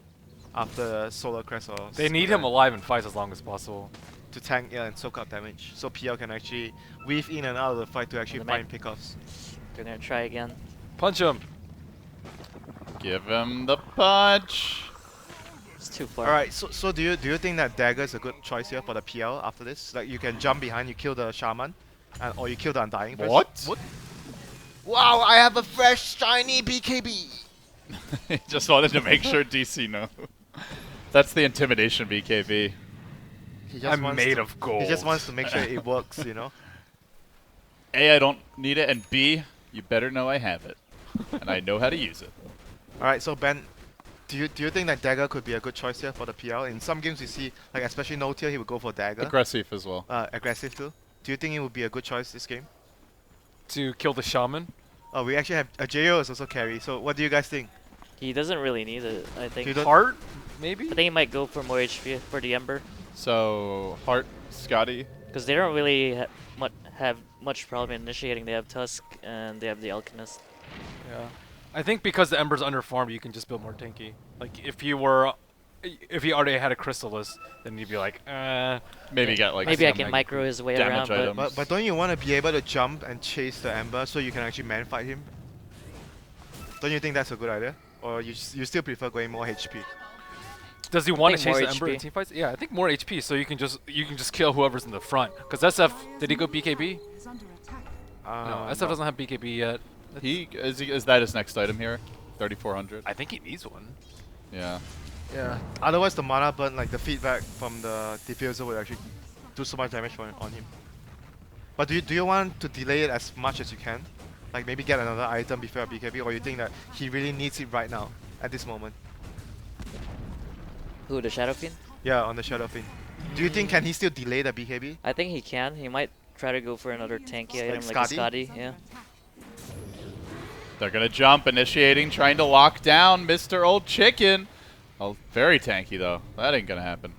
after Solar Crest or... They need him alive in fights as long as possible. to tank, yeah, and soak up damage. So PL can actually weave in and out of the fight to actually And the find pickoffs. They're gonna try again. Punch him! Give him the punch. It's too far. Alright, so do you think that Dagger is a good choice here for the PL after this? Like you can jump behind, you kill the Shaman, or you kill the Undying first. What? Wow, I have a fresh shiny BKB! Just wanted to make sure DC know. That's the intimidation BKB. He just I'm wants made to, of gold. He just wants to make sure it works, you know. A, I don't need it, and B, you better know I have it, and I know how to use it. All right, so Ben, do you think that dagger could be a good choice here for the PL? In some games we see, like especially no tier, he would go for dagger. Aggressive as well. Aggressive too. Do you think it would be a good choice this game? To kill the shaman. Oh, we actually have JO is also carry. So what do you guys think? He doesn't really need it, I think. You don't- Heart, maybe? I think he might go for more HP for the Ember. So, Hart, Scotty. Because they don't really have much problem initiating. They have Tusk and they have the Alchemist. Yeah. I think because the Ember's underfarmed, you can just build more tanky. Like, if you already had a Chrysalis, then you'd be like, Maybe get like Maybe I some can micro his way damage around, items. but But don't you want to be able to jump and chase the Ember so you can actually man fight him? Don't you think that's a good idea? Or you still prefer going more HP? Does he want to think more chase the Ember in HP. team fights? Yeah, I think more HP, so you can just kill whoever's in the front. Because SF, did he go BKB? Is under attack. No, SF doesn't have BKB yet. Is that his next item here? 3,400. I think he needs one. Yeah. Yeah. Otherwise, the mana burn, like the feedback from the diffuser, would actually do so much damage on him. But do you want to delay it as much as you can? Like maybe get another item before a BKB, or you think that he really needs it right now, at this moment? who, the Shadow Fiend? Yeah, on the Shadow Fiend. Do you think can he still delay the BKB? I think he can. He might try to go for another tanky item like a Scotty? Scotty. Yeah. They're going to jump, initiating, trying to lock down Mr. Old Chicken. Oh, very tanky, though. That ain't going to happen.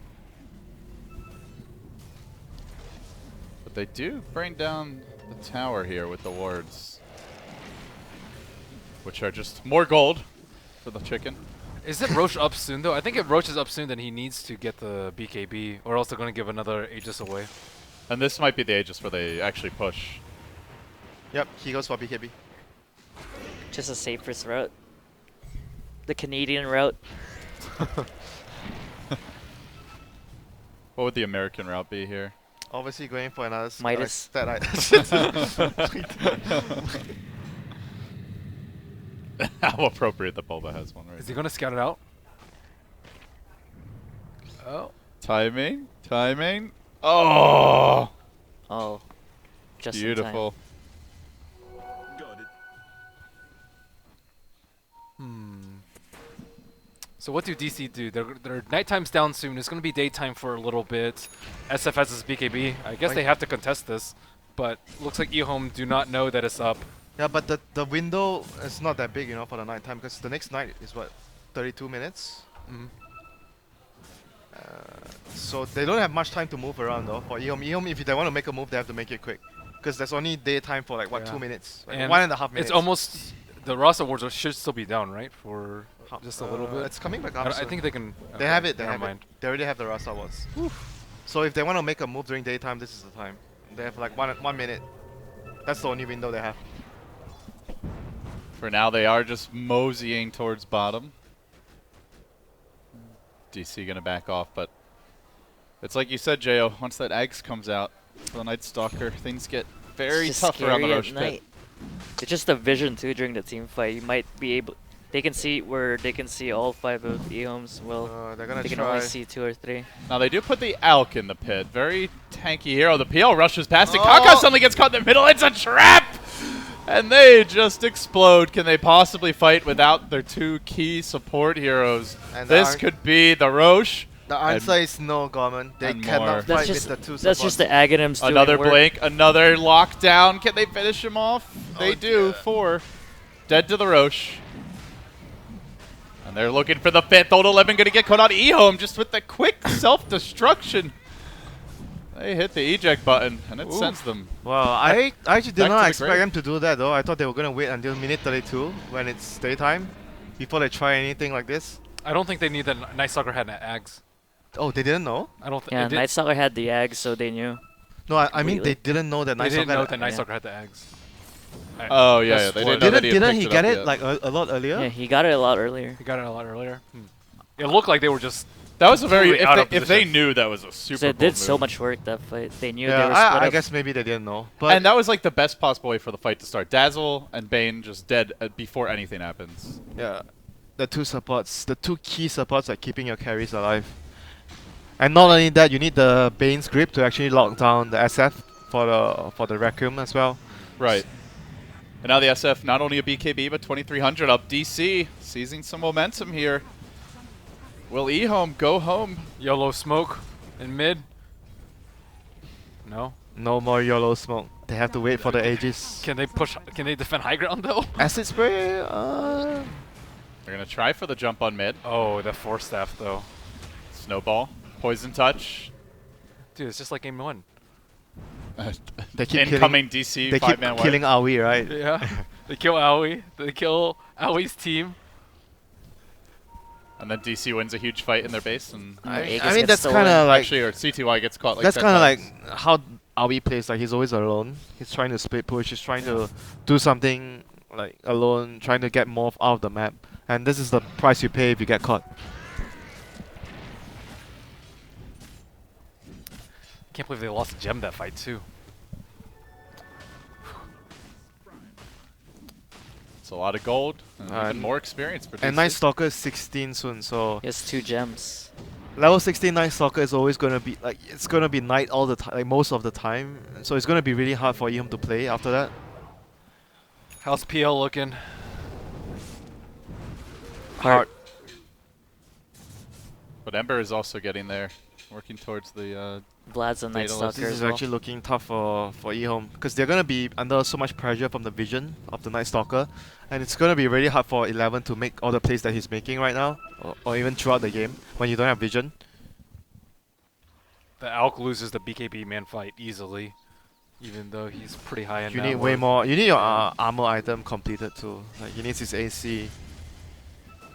But they do bring down the tower here with the wards, which are just more gold for the chicken. Is it Roche up soon, though? I think if Roche is up soon, then he needs to get the BKB, or else they're going to give another Aegis away. And this might be the Aegis where they actually push. Yep, he goes for BKB. Just a safest route. The Canadian route. What would the American route be here? Obviously going for another Midas. stat item. How appropriate that Bulba has one right Is he going to scout it out? Oh. Timing, timing. Oh, Oh. Just in beautiful. So what do DC do? Their nighttime's down soon. It's going to be daytime for a little bit. SF has his BKB. I guess they have to contest this, but looks like EHOME do not know that it's up. Yeah, but the window is not that big, you know, for the night time, because the next night is what, 32 minutes? Mhm. So they don't have much time to move around though. For EHOME, if they want to make a move, they have to make it quick, because there's only daytime for like what, Yeah. 2 minutes, like And 1.5 minutes. It's almost the Ross Awards should still be down, right? For just a little bit. It's coming back I up. I soon. think they can. They okay, have it. They never have mind. it. They already have the Rasa Wars. So if they want to make a move during daytime, this is the time. They have like 1 minute. That's the only window they have. For now, they are just moseying towards bottom. DC gonna back off, but it's like you said, Jo. Once that Axe comes out for the Night Stalker, things get very It's tough just around the scary at Roche night. pit. It's just the vision too during the team fight. You might be able. They can see where they can see all 5 of EHOMEs. Well, They're gonna they can try. only see 2 or 3. Now they do put the Alk in the pit. Very tanky hero. The PL rushes past it. Oh! Kaka suddenly gets caught in the middle. It's a trap! And they just explode. Can they possibly fight without their 2 key support heroes? And This could be the Roche. The answer is no, Gorman. They and cannot more. fight That's just with the 2 that's just the Aghanims doing Another work. blink, another lockdown. Can they finish him off? They do. dear. 4. Dead to the Roche. And they're looking for the 5th. Old 11 going to get caught on EHOME just with the quick self-destruction. They hit the eject button, and it sends them. Well, I actually did Back to not the expect grave. them to do that though. I thought they were gonna wait until minute 32 when it's daytime before they try anything like this. I don't think they need the Night Stalker had an Ags. Oh, they didn't know? I don't think. Yeah, Night Stalker had the Ag, so they knew. No, I mean they Completely. didn't know that They Night didn't Stalker know had- that Night yeah. Stalker had the Ags. Oh, yeah, That's they what- didn't know that Didn't he picked get up it yet. like a lot earlier? Yeah, he got it a lot earlier. He got it a lot earlier. It looked like they were just. That was a very. completely out of If they position. knew that was a super. So it bold did so move. much work that fight. They knew they Yeah, were split I up. guess maybe they didn't know. But And that was like the best possible way for the fight to start. Dazzle and Bane just dead before anything happens. yeah, the 2 supports, the 2 key supports are keeping your carries alive. And not only that, you need the Bane's grip to actually lock down the SF for the Requiem as well. Right. And now the SF, not only a BKB, but 2300 up. DC seizing some momentum here. Will EHOME go home? YOLO smoke in mid. No. No more YOLO smoke. They have to wait for the Aegis. Can they push? Can they defend high ground though? Acid spray. They're gonna try for the jump on mid. Oh, the force staff though. Snowball, poison touch. Dude, it's just like game 1. They keep Incoming DC They keep 5-man killing Aoi, right? Yeah. They kill Aoi. They kill Aoi's team. And then DC wins a huge fight in their base, and I Aegis mean gets that's stolen. kind of like actually, or CTY gets caught like that's 10 kind of like times. how Aoi plays. Like he's always alone. He's trying to split push. He's trying to do something like alone, trying to get more out of the map. And this is the price you pay if you get caught. Can't believe they lost Gem that fight too. It's a lot of gold, and even And- more experience for DC. And Night Stalker is 16 soon, so He has 2 gems. level 16 Night Stalker is always gonna be like it's gonna be Night all the time, like most of the time. So it's gonna be really hard for him to play after that. How's PL looking? Hard. But Ember is also getting there, working towards the. Vlad's a Night Daedalus. Stalker This as is well. actually looking tough for EHOME because they're gonna be under so much pressure from the vision of the Night Stalker, and it's gonna be really hard for 11 to make all the plays that he's making right now, or even throughout the game when you don't have vision. The Alk loses the BKB man fight easily, even though he's pretty high in You that need way work. more. You need your armor item completed too. Like he needs his AC.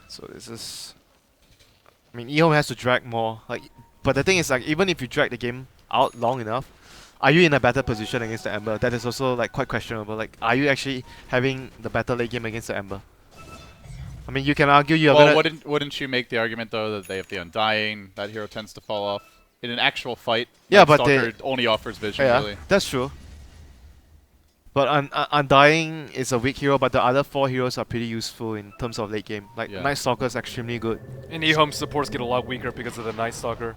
So this is. I mean, EHOME has to drag more. Like, but the thing is, like, even if you drag the game out long enough, are you in a better position against the Ember? That is also like quite questionable. Like, are you actually having the better late game against the Ember? I mean, you can argue you're Well, gonna. wouldn't you make the argument though that they have the Undying? That hero tends to fall off in an actual fight. Yeah, Night but they- Stalker only offers vision Yeah, really. that's true. But Undying is a weak hero, but the other 4 heroes are pretty useful in terms of late game. Like, Yeah. Night Stalker is extremely good. And EHOME supports get a lot weaker because of the Night Stalker.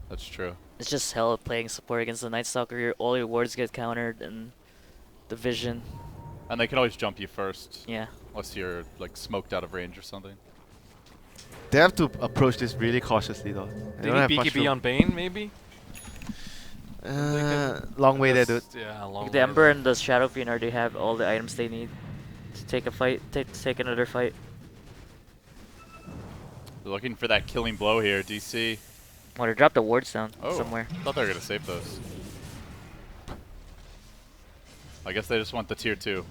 That's true. It's just hell playing support against the Night Stalker. All your wards get countered and the vision. And they can always jump you first, Yeah. unless you're like smoked out of range or something. They have to approach this really cautiously, though. They They don't need have much BKB room. on Bane, maybe? Long way there, dude. Yeah, a long The way. Ember and the Shadow Fiend already have all the items they need to take a fight, take another fight. They're looking for that killing blow here, DC. Want to drop the wards down Oh, somewhere. thought they were gonna save those. I guess they just want the tier 2.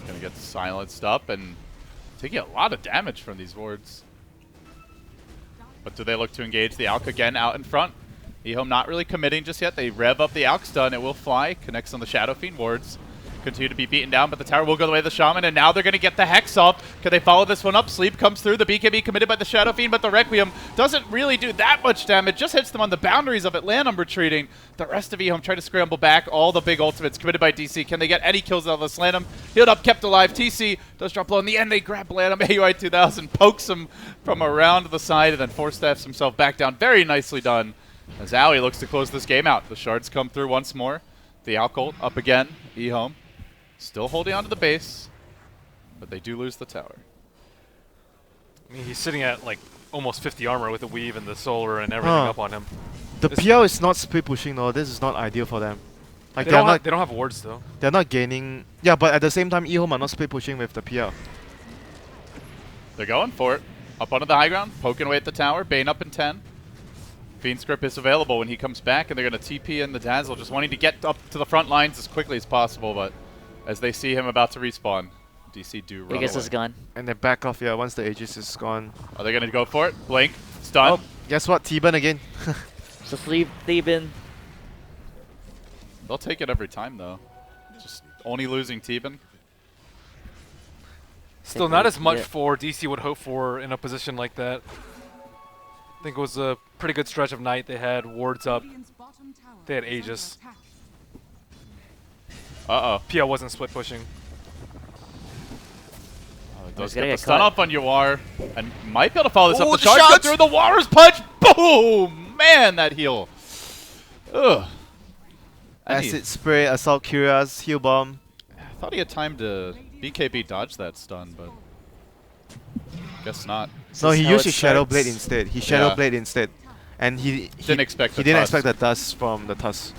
Gonna get silenced up and taking a lot of damage from these wards. But do they look to engage the Alk again out in front? EHOME not really committing just yet. They rev up the Alk stun. It will fly. Connects on the Shadow Fiend wards. Continue to be beaten down, but the tower will go the way of the Shaman, and now they're going to get the Hex off. Can they follow this one up? Sleep comes through. The BKB committed by the Shadow Fiend, but the Requiem doesn't really do that much damage. Just hits them on the boundaries of it. LAN retreating. The rest of EHOME try to scramble back. All the big ultimates committed by DC. Can they get any kills out of this? LAN healed up, kept alive. TC does drop low. In the end, they grab LAN. AUI 2000 pokes him from around the side and then force staffs himself back down. Very nicely done. As Aoi looks to close this game out. The shards come through once more. The Alcult up again. EHOME still holding onto the base, but they do lose the tower. I mean, he's sitting at like almost 50 armor with the weave and the solar and everything Huh. up on him. The It's- PL is not split pushing though. This is not ideal for them. Like They don't have wards though. they're not gaining. Yeah, but at the same time, EHOME are not split pushing with the PL. They're going for it. Up onto the high ground, poking away at the tower. Bane up in 10. Fiend's Grip is available when he comes back, and they're going to TP in the Dazzle, just wanting to get up to the front lines as quickly as possible, but as they see him about to respawn, DC do run Aegis away. is gone. And they back off. Yeah, once the Aegis is gone. Are they going to go for it? Blink. Stun. Oh, guess what? T-Burn again. So sleep, Theban. They'll take it every time, though. Just only losing Teban. Still not as much Yeah. for DC would hope for in a position like that. I think it was a pretty good stretch of night. They had wards up. Radiant's bottom tower They had is under Aegis. attack. Uh-oh. PL wasn't split pushing. Does gonna get the get stun caught. off on Yuar, and might be able to follow this up. Oh, The the charge shots! got through the Warrior's punch. Boom! Man, that heal. Ugh. And he- Acid spray, assault curious, heal bomb. I thought he had time to BKB dodge that stun, but guess not. No, is he how used it his Shadow starts. Blade instead. He Shadow Yeah. Blade instead. And he Didn't expect he the didn't tusk. expect the dust from the tusk.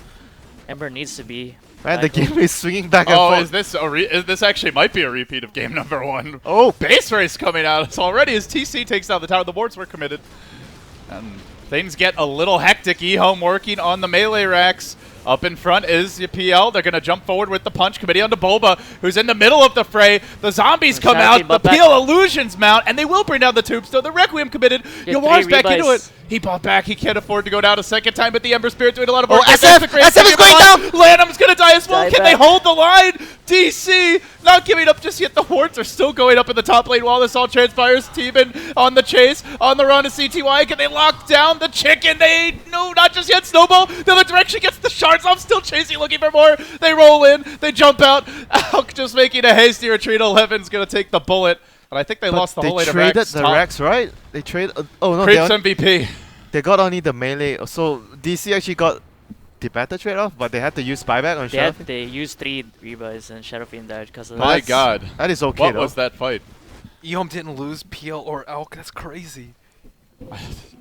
Ember needs to be. Man, the back game is swinging back and Oh, forth. is this this actually might be a repeat of game number 1. Oh, Base race coming out already as TC takes down the tower. The wards were committed. And things get a little hectic. EHOME working on the melee racks. Up in front is the PL. They're going to jump forward with the punch. Committee onto Boba, who's in the middle of the fray. The zombies come Shadow out. Fiend The bought back. PL illusions mount, and they will bring down the tombstone. The Requiem committed. Get Yawar's 3 back into rebuys. it. He bought back. He can't afford to go down a second time, but the Ember Spirit doing a lot of work. Oh, That's SF! the great SF is thing about going it. Lanham's going to die as well. Die Can they back. hold the line? DC not giving up just yet. The hordes are still going up in the top lane while this all transpires. Teeman on the chase, on the run to CTY. Can they lock down the chicken? No, not just yet. Snowball, the other direction gets the shards off. Still chasing, looking for more. They roll in, they jump out. Alk just making a hasty retreat. 11's going to take the bullet. And I think they but lost the they whole lane of traded Rex. the Rex, right? They traded. Oh no, Creeps they MVP. got only the melee. So DC actually got the better trade off, but they had to use buyback on Shadow. They used 3 rebuys and Shadow Fiend died because of that. My God. That is okay What though. was that fight? EHOME didn't lose PL or Elk. That's crazy.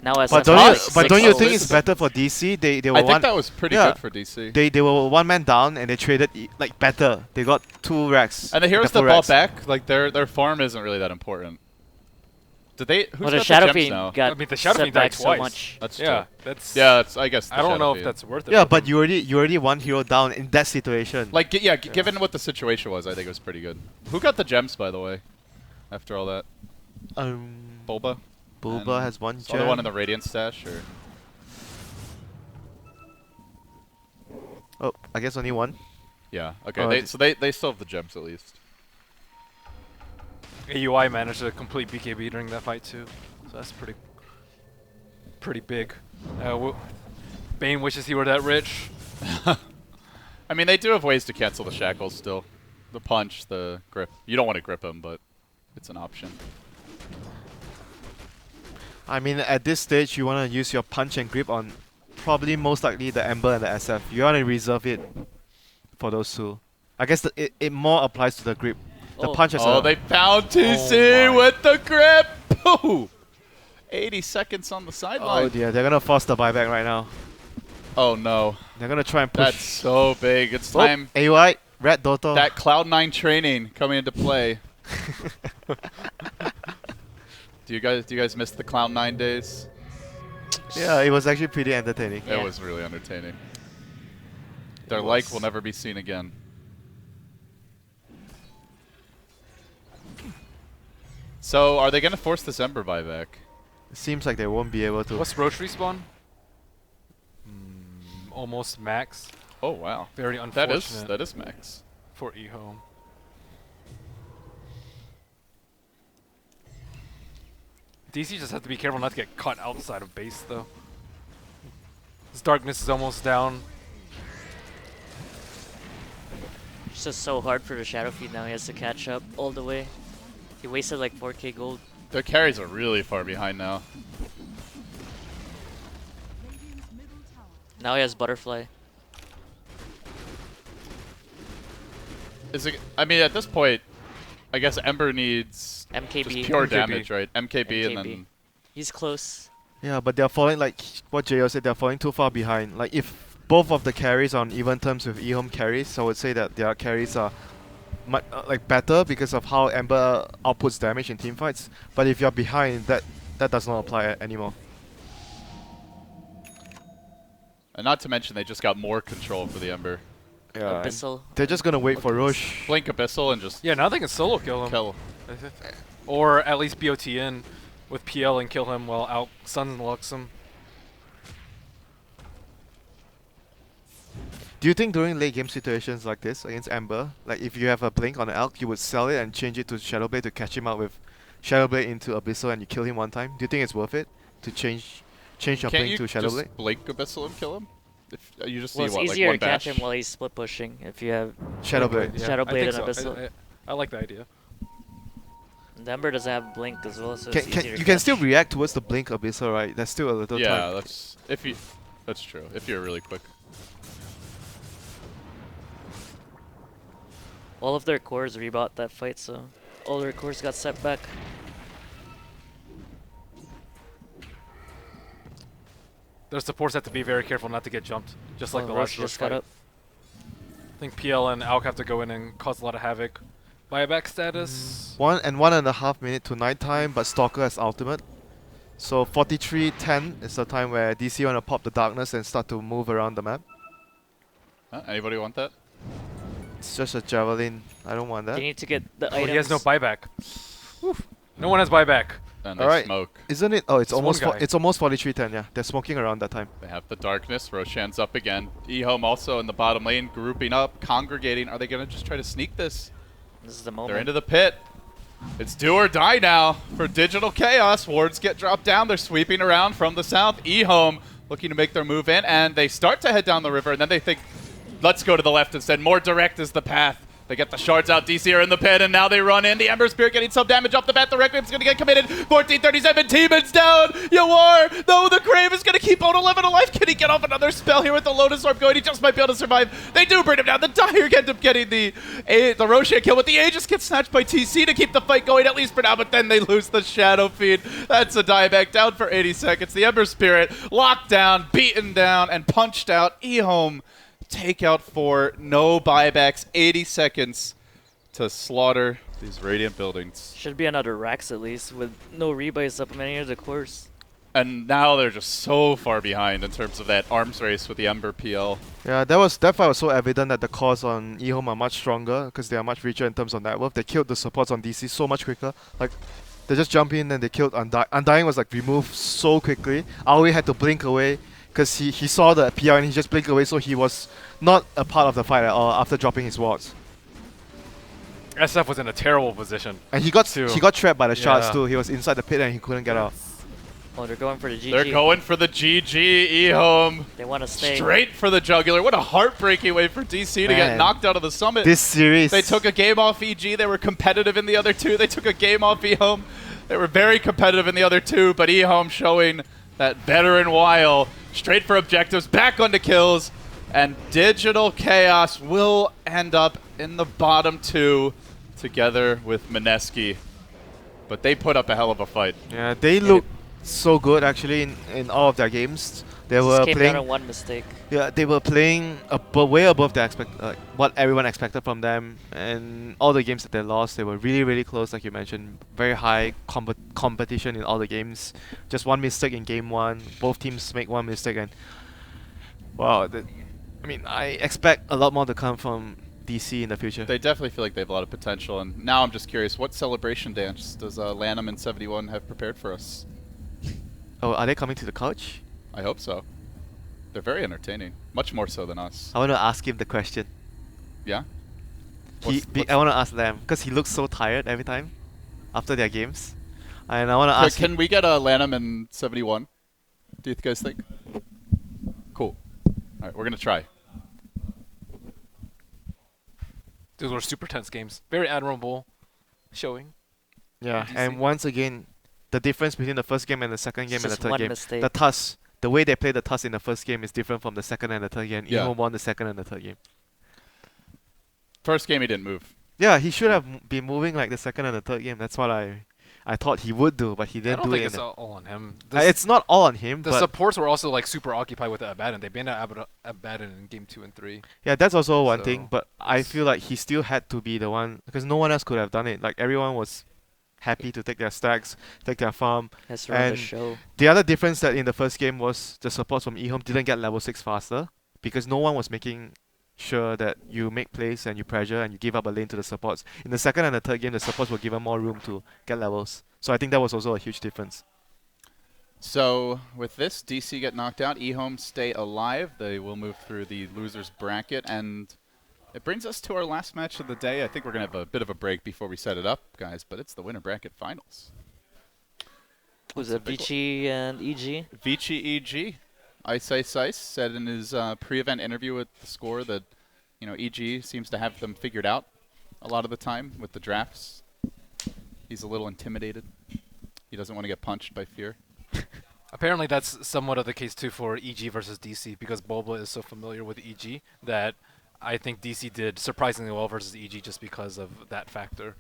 Now as But don't you think it's better for DC? They were I think one. that was pretty yeah. good for DC. They were one man down and they traded like better. They got 2 racks. And the heroes full that bought racks. back, like their farm isn't really that important. Did they? Who's Well, got the Shadow gems Fiend now? got I mean, the Shadow set Fiend died back so twice. much. That's Yeah, true. that's. Yeah, it's, I guess. I don't Shadow know if Fiend. that's worth it. Yeah, for but them. you already one hero down in that situation. Like, given what the situation was, I think it was pretty good. Who got the gems, by the way? After all that, Bulba. Bulba And has 1 is gem. other one in the Radiant stash, or Oh, I guess only 1. yeah. Okay, Oh, so they still have the gems at least. AUI managed to complete BKB during that fight too, so that's pretty big. Bane wishes he were that rich. I mean, they do have ways to cancel the shackles still. The punch, the grip. You don't want to grip him, but it's an option. I mean, at this stage, you want to use your punch and grip on probably most likely the Ember and the SF. You want to reserve it for those 2. I guess it more applies to the grip. The Oh. punch has Oh, a... they found TC Oh my. with the grip. Pooh! 80 seconds on the Oh sideline. dear, they're going to force the buyback right now. Oh no, They're going to try and push. that's so big. It's Oh, time. AUI, Red Doto. That Cloud9 training coming into play. Do you guys miss the Cloud9 days? Yeah, it was actually pretty entertaining. Yeah. It was really entertaining. Their It like was. will never be seen again. So, are they going to force this Ember buyback? It seems like they won't be able to. What's Roach respawn? Almost max. Oh wow, Very that unfortunate is max. for EHOME. DC just have to be careful not to get caught outside of base though. His darkness is almost down. It's just so hard for the Shadow Fiend now. He has to catch up all the way. He wasted like 4k gold. Their carries are really far behind now. Radiant's middle tower Now he has Butterfly. Is it? I mean, at this point, I guess Ember needs MKB. just pure MKB. damage, right? MKB, and MKB. then He's close. Yeah, but they're falling, like what JO said, they're falling too far behind. Like, if both of the carries are on even terms with EHOME carries, I would say that their carries are like better because of how Ember outputs damage in teamfights. But if you're behind, that does not apply anymore. and not to mention they just got more control for the Ember. Yeah, and Abyssal. they're just gonna wait for Roche. Blink Abyssal and just Yeah, now they can solo kill him. kill. Or at least BOT in with PL and kill him while out Sun locks him. Do you think during late game situations like this against Ember, like if you have a blink on an Elk, you would sell it and change it to Shadowblade to catch him out with Shadowblade into Abyssal and you kill him one time? Do you think it's worth it to change your Can't blink you to Shadowblade? just blink Abyssal and kill him? If you just see Well, it's what, like easier one to catch bash? him while he's split pushing if you have. Shadowblade. Shadow I Blade think and so. Abyssal. I like the idea. The Ember doesn't have blink as well, so Can, it's easier to you can still catch. react towards the blink Abyssal, right? That's still a little Yeah, time. that's true. If you're really quick. All of their cores rebought that fight, so all their cores got set back. Their supports have to be very careful not to get jumped, just like the last Rosh just got fight. up. I think PL and Alk have to go in and cause a lot of havoc. Buyback status. 1.5 minutes to night time, but Stalker has ultimate. So 43:10 is the time where DC want to pop the darkness and start to move around the map. Anybody want that? It's just a javelin. I don't want They that. need to get the Oh, items. he has no buyback. Oof. No one has buyback. And they Alright. smoke. Isn't it? Oh, it's Just almost one guy. it's almost 43:10. Yeah, they're smoking around that time. They have the darkness. Roshan's up again. EHOME also in the bottom lane, grouping up, congregating. Are they going to just try to sneak this? This is the They're moment. into the pit. It's do or die now for Digital Chaos. Wards get dropped down. They're sweeping around from the south. EHOME looking to make their move in, and they start to head down the river, and then they think, let's go to the left instead. More direct is the path. They get the shards out. DC are in the pit, and now they run in. The Ember Spirit getting some damage off the bat. The Requiem's going to get committed. 14:37. Teeman's down. Yawar. No, the Grave is going to keep on 11 alive. Can he get off another spell here with the Lotus Orb going? He just might be able to survive. They do bring him down. The Dire end up getting the Roshan kill, but the Aegis gets snatched by TC to keep the fight going, at least for now, but then they lose the Shadow Feed. That's a dieback down for 80 seconds. The Ember Spirit locked down, beaten down, and punched out. EHOME takeout for no buybacks. 80 seconds to slaughter these Radiant buildings. Should be another Rax at least, with no rebuys up many of the cores. And now they're just so far behind in terms of that arms race with the Ember PL. Yeah, that fight was so evident that the cores on EHOME are much stronger because they are much richer in terms of net worth. They killed the supports on DC so much quicker. Like, they just jump in and they killed Undying. Undying was like removed so quickly. Aoi had to blink away because he saw the PR and he just blinked away, so he was not a part of the fight at all after dropping his wards. SF was in a terrible position. And he got Too. trapped by the shards Yeah. too. He was inside the pit and he couldn't get out. Oh, they're going for the GG. They're going for the GG. EHOME They want to stay. straight for the jugular. What a heartbreaking way for DC to get Man. knocked out of the summit. This series, They took a game off EG. They were competitive in the other two. They took a game off EHOME. They were very competitive in the other two, but EHOME showing that veteran wile. Straight for objectives, back onto kills, and Digital Chaos will end up in the bottom two together with Mineski. But they put up a hell of a fight. yeah, they look so good actually in all of their games. They Just were came playing. down on one mistake. Yeah, they were playing way above the what everyone expected from them, and all the games that they lost, they were really, really close, like you mentioned. Very high competition in all the games. Just one mistake in game one, both teams make one mistake, and wow, I mean, I expect a lot more to come from DC in the future. They definitely feel like they have a lot of potential, and now I'm just curious, what celebration dance does Lanham and 71 have prepared for us? Oh, are they coming to the couch? I hope so. They're very entertaining, much more so than us. I want to ask him the question. Yeah? I want to ask them because he looks so tired every time after their games, and I want to ask. Can we get Lanham and 71? Do you guys think? Cool. All right, we're gonna try. Those were super tense games. Very admirable showing. Yeah, DC. and once again, the difference between the first game and the second game It's and the just third one game, mistake. the TUS, the way they play the TUS in the first game is different from the second and the third game. Yeah. Emo won the second and the third game. First game he didn't move. Yeah, he should have been moving like the second and the third game. That's what I thought he would do, but he I didn't don't do think it. it's all on him. It's not all on him, The but supports were also like super occupied with the Abaddon. They banned Abaddon in game 2 and 3. yeah, that's also one So, thing. But I feel like he still had to be the one because no one else could have done it. Like everyone was happy to take their stacks, take their farm. Has to run the and show. The other difference that in the first game was the supports from EHOME didn't get level 6 faster because no one was making sure that you make plays and you pressure and you give up a lane to the supports. In the second and the third game, the supports were given more room to get levels. So I think that was also a huge difference. So with this, DC get knocked out. EHOME stay alive. They will move through the losers bracket, and it brings us to our last match of the day. I think we're gonna have a bit of a break before we set it up, guys. But it's the winner bracket finals. Who's That's it? a big Vici and EG? Vici EG, Ice said in his pre-event interview with the score that EG seems to have them figured out a lot of the time with the drafts. He's a little intimidated. He doesn't want to get punched by Fear. Apparently, that's somewhat of the case too for EG versus DC because Bulba is so familiar with EG that I think DC did surprisingly well versus EG just because of that factor.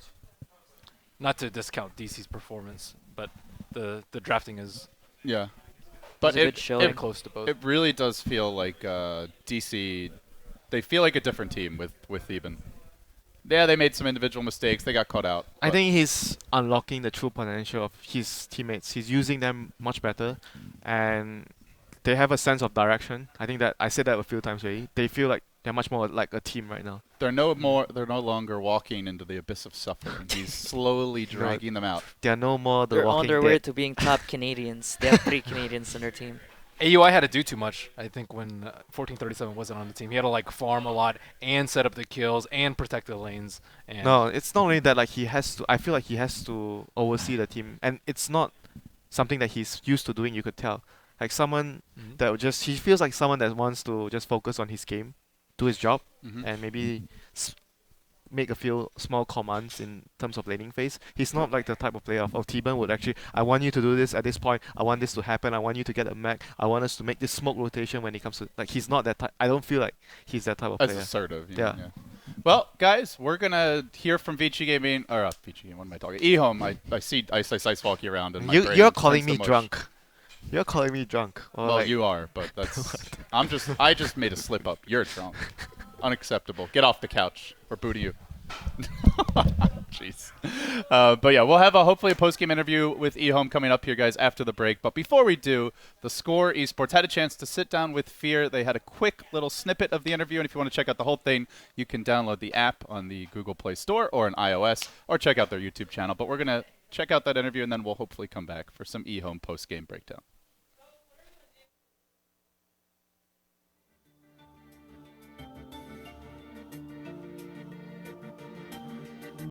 Not to discount DC's performance, but the drafting is Yeah. But a good showing. very close to both. it really does feel like DC, they feel like a different team with Theben. Yeah, they made some individual mistakes. They got caught out. I but think he's unlocking the true potential of his teammates. He's using them much better, and they have a sense of direction. I think that I said that a few times already. They feel like they're much more like a team right now. they're no longer walking into the abyss of suffering. He's slowly dragging them out. They are no more the They're on walking their way dead. to being top Canadians. They have 3 Canadians on their team. AUI had to do too much, I think, when 1437 wasn't on the team. He had to like farm a lot and set up the kills and protect the lanes. And No, it's not only that. Like he has to. I feel like he has to oversee the team, and it's not something that he's used to doing. You could tell, like someone Mhm. that would just. He feels like someone that wants to just focus on his game, do his job, Mhm. and maybe make a few small commands in terms of laning phase. He's not like the type of player of Theben would actually, I want you to do this at this point, I want this to happen, I want you to get a mech, I want us to make this smoke rotation when it comes to, like he's not that type, I don't feel like he's that type of That's player. assertive. Yeah. Well, guys, we're gonna hear from Vici Gaming, or Vici Gaming. What am I talking? EHOME. I see Ice Walkie around, and my brain You're calling tends me to mush. drunk. You're calling me drunk. Or Well, like, you are, but that's. I just made a slip up. You're drunk. Unacceptable. Get off the couch. We're booting you. Jeez. But yeah, we'll have hopefully a post-game interview with EHOME coming up here, guys, after the break. But before we do, the Score Esports had a chance to sit down with Fear. They had a quick little snippet of the interview, and if you want to check out the whole thing, you can download the app on the Google Play Store or on iOS, or check out their YouTube channel. But we're going to check out that interview, and then we'll hopefully come back for some EHOME post-game breakdown.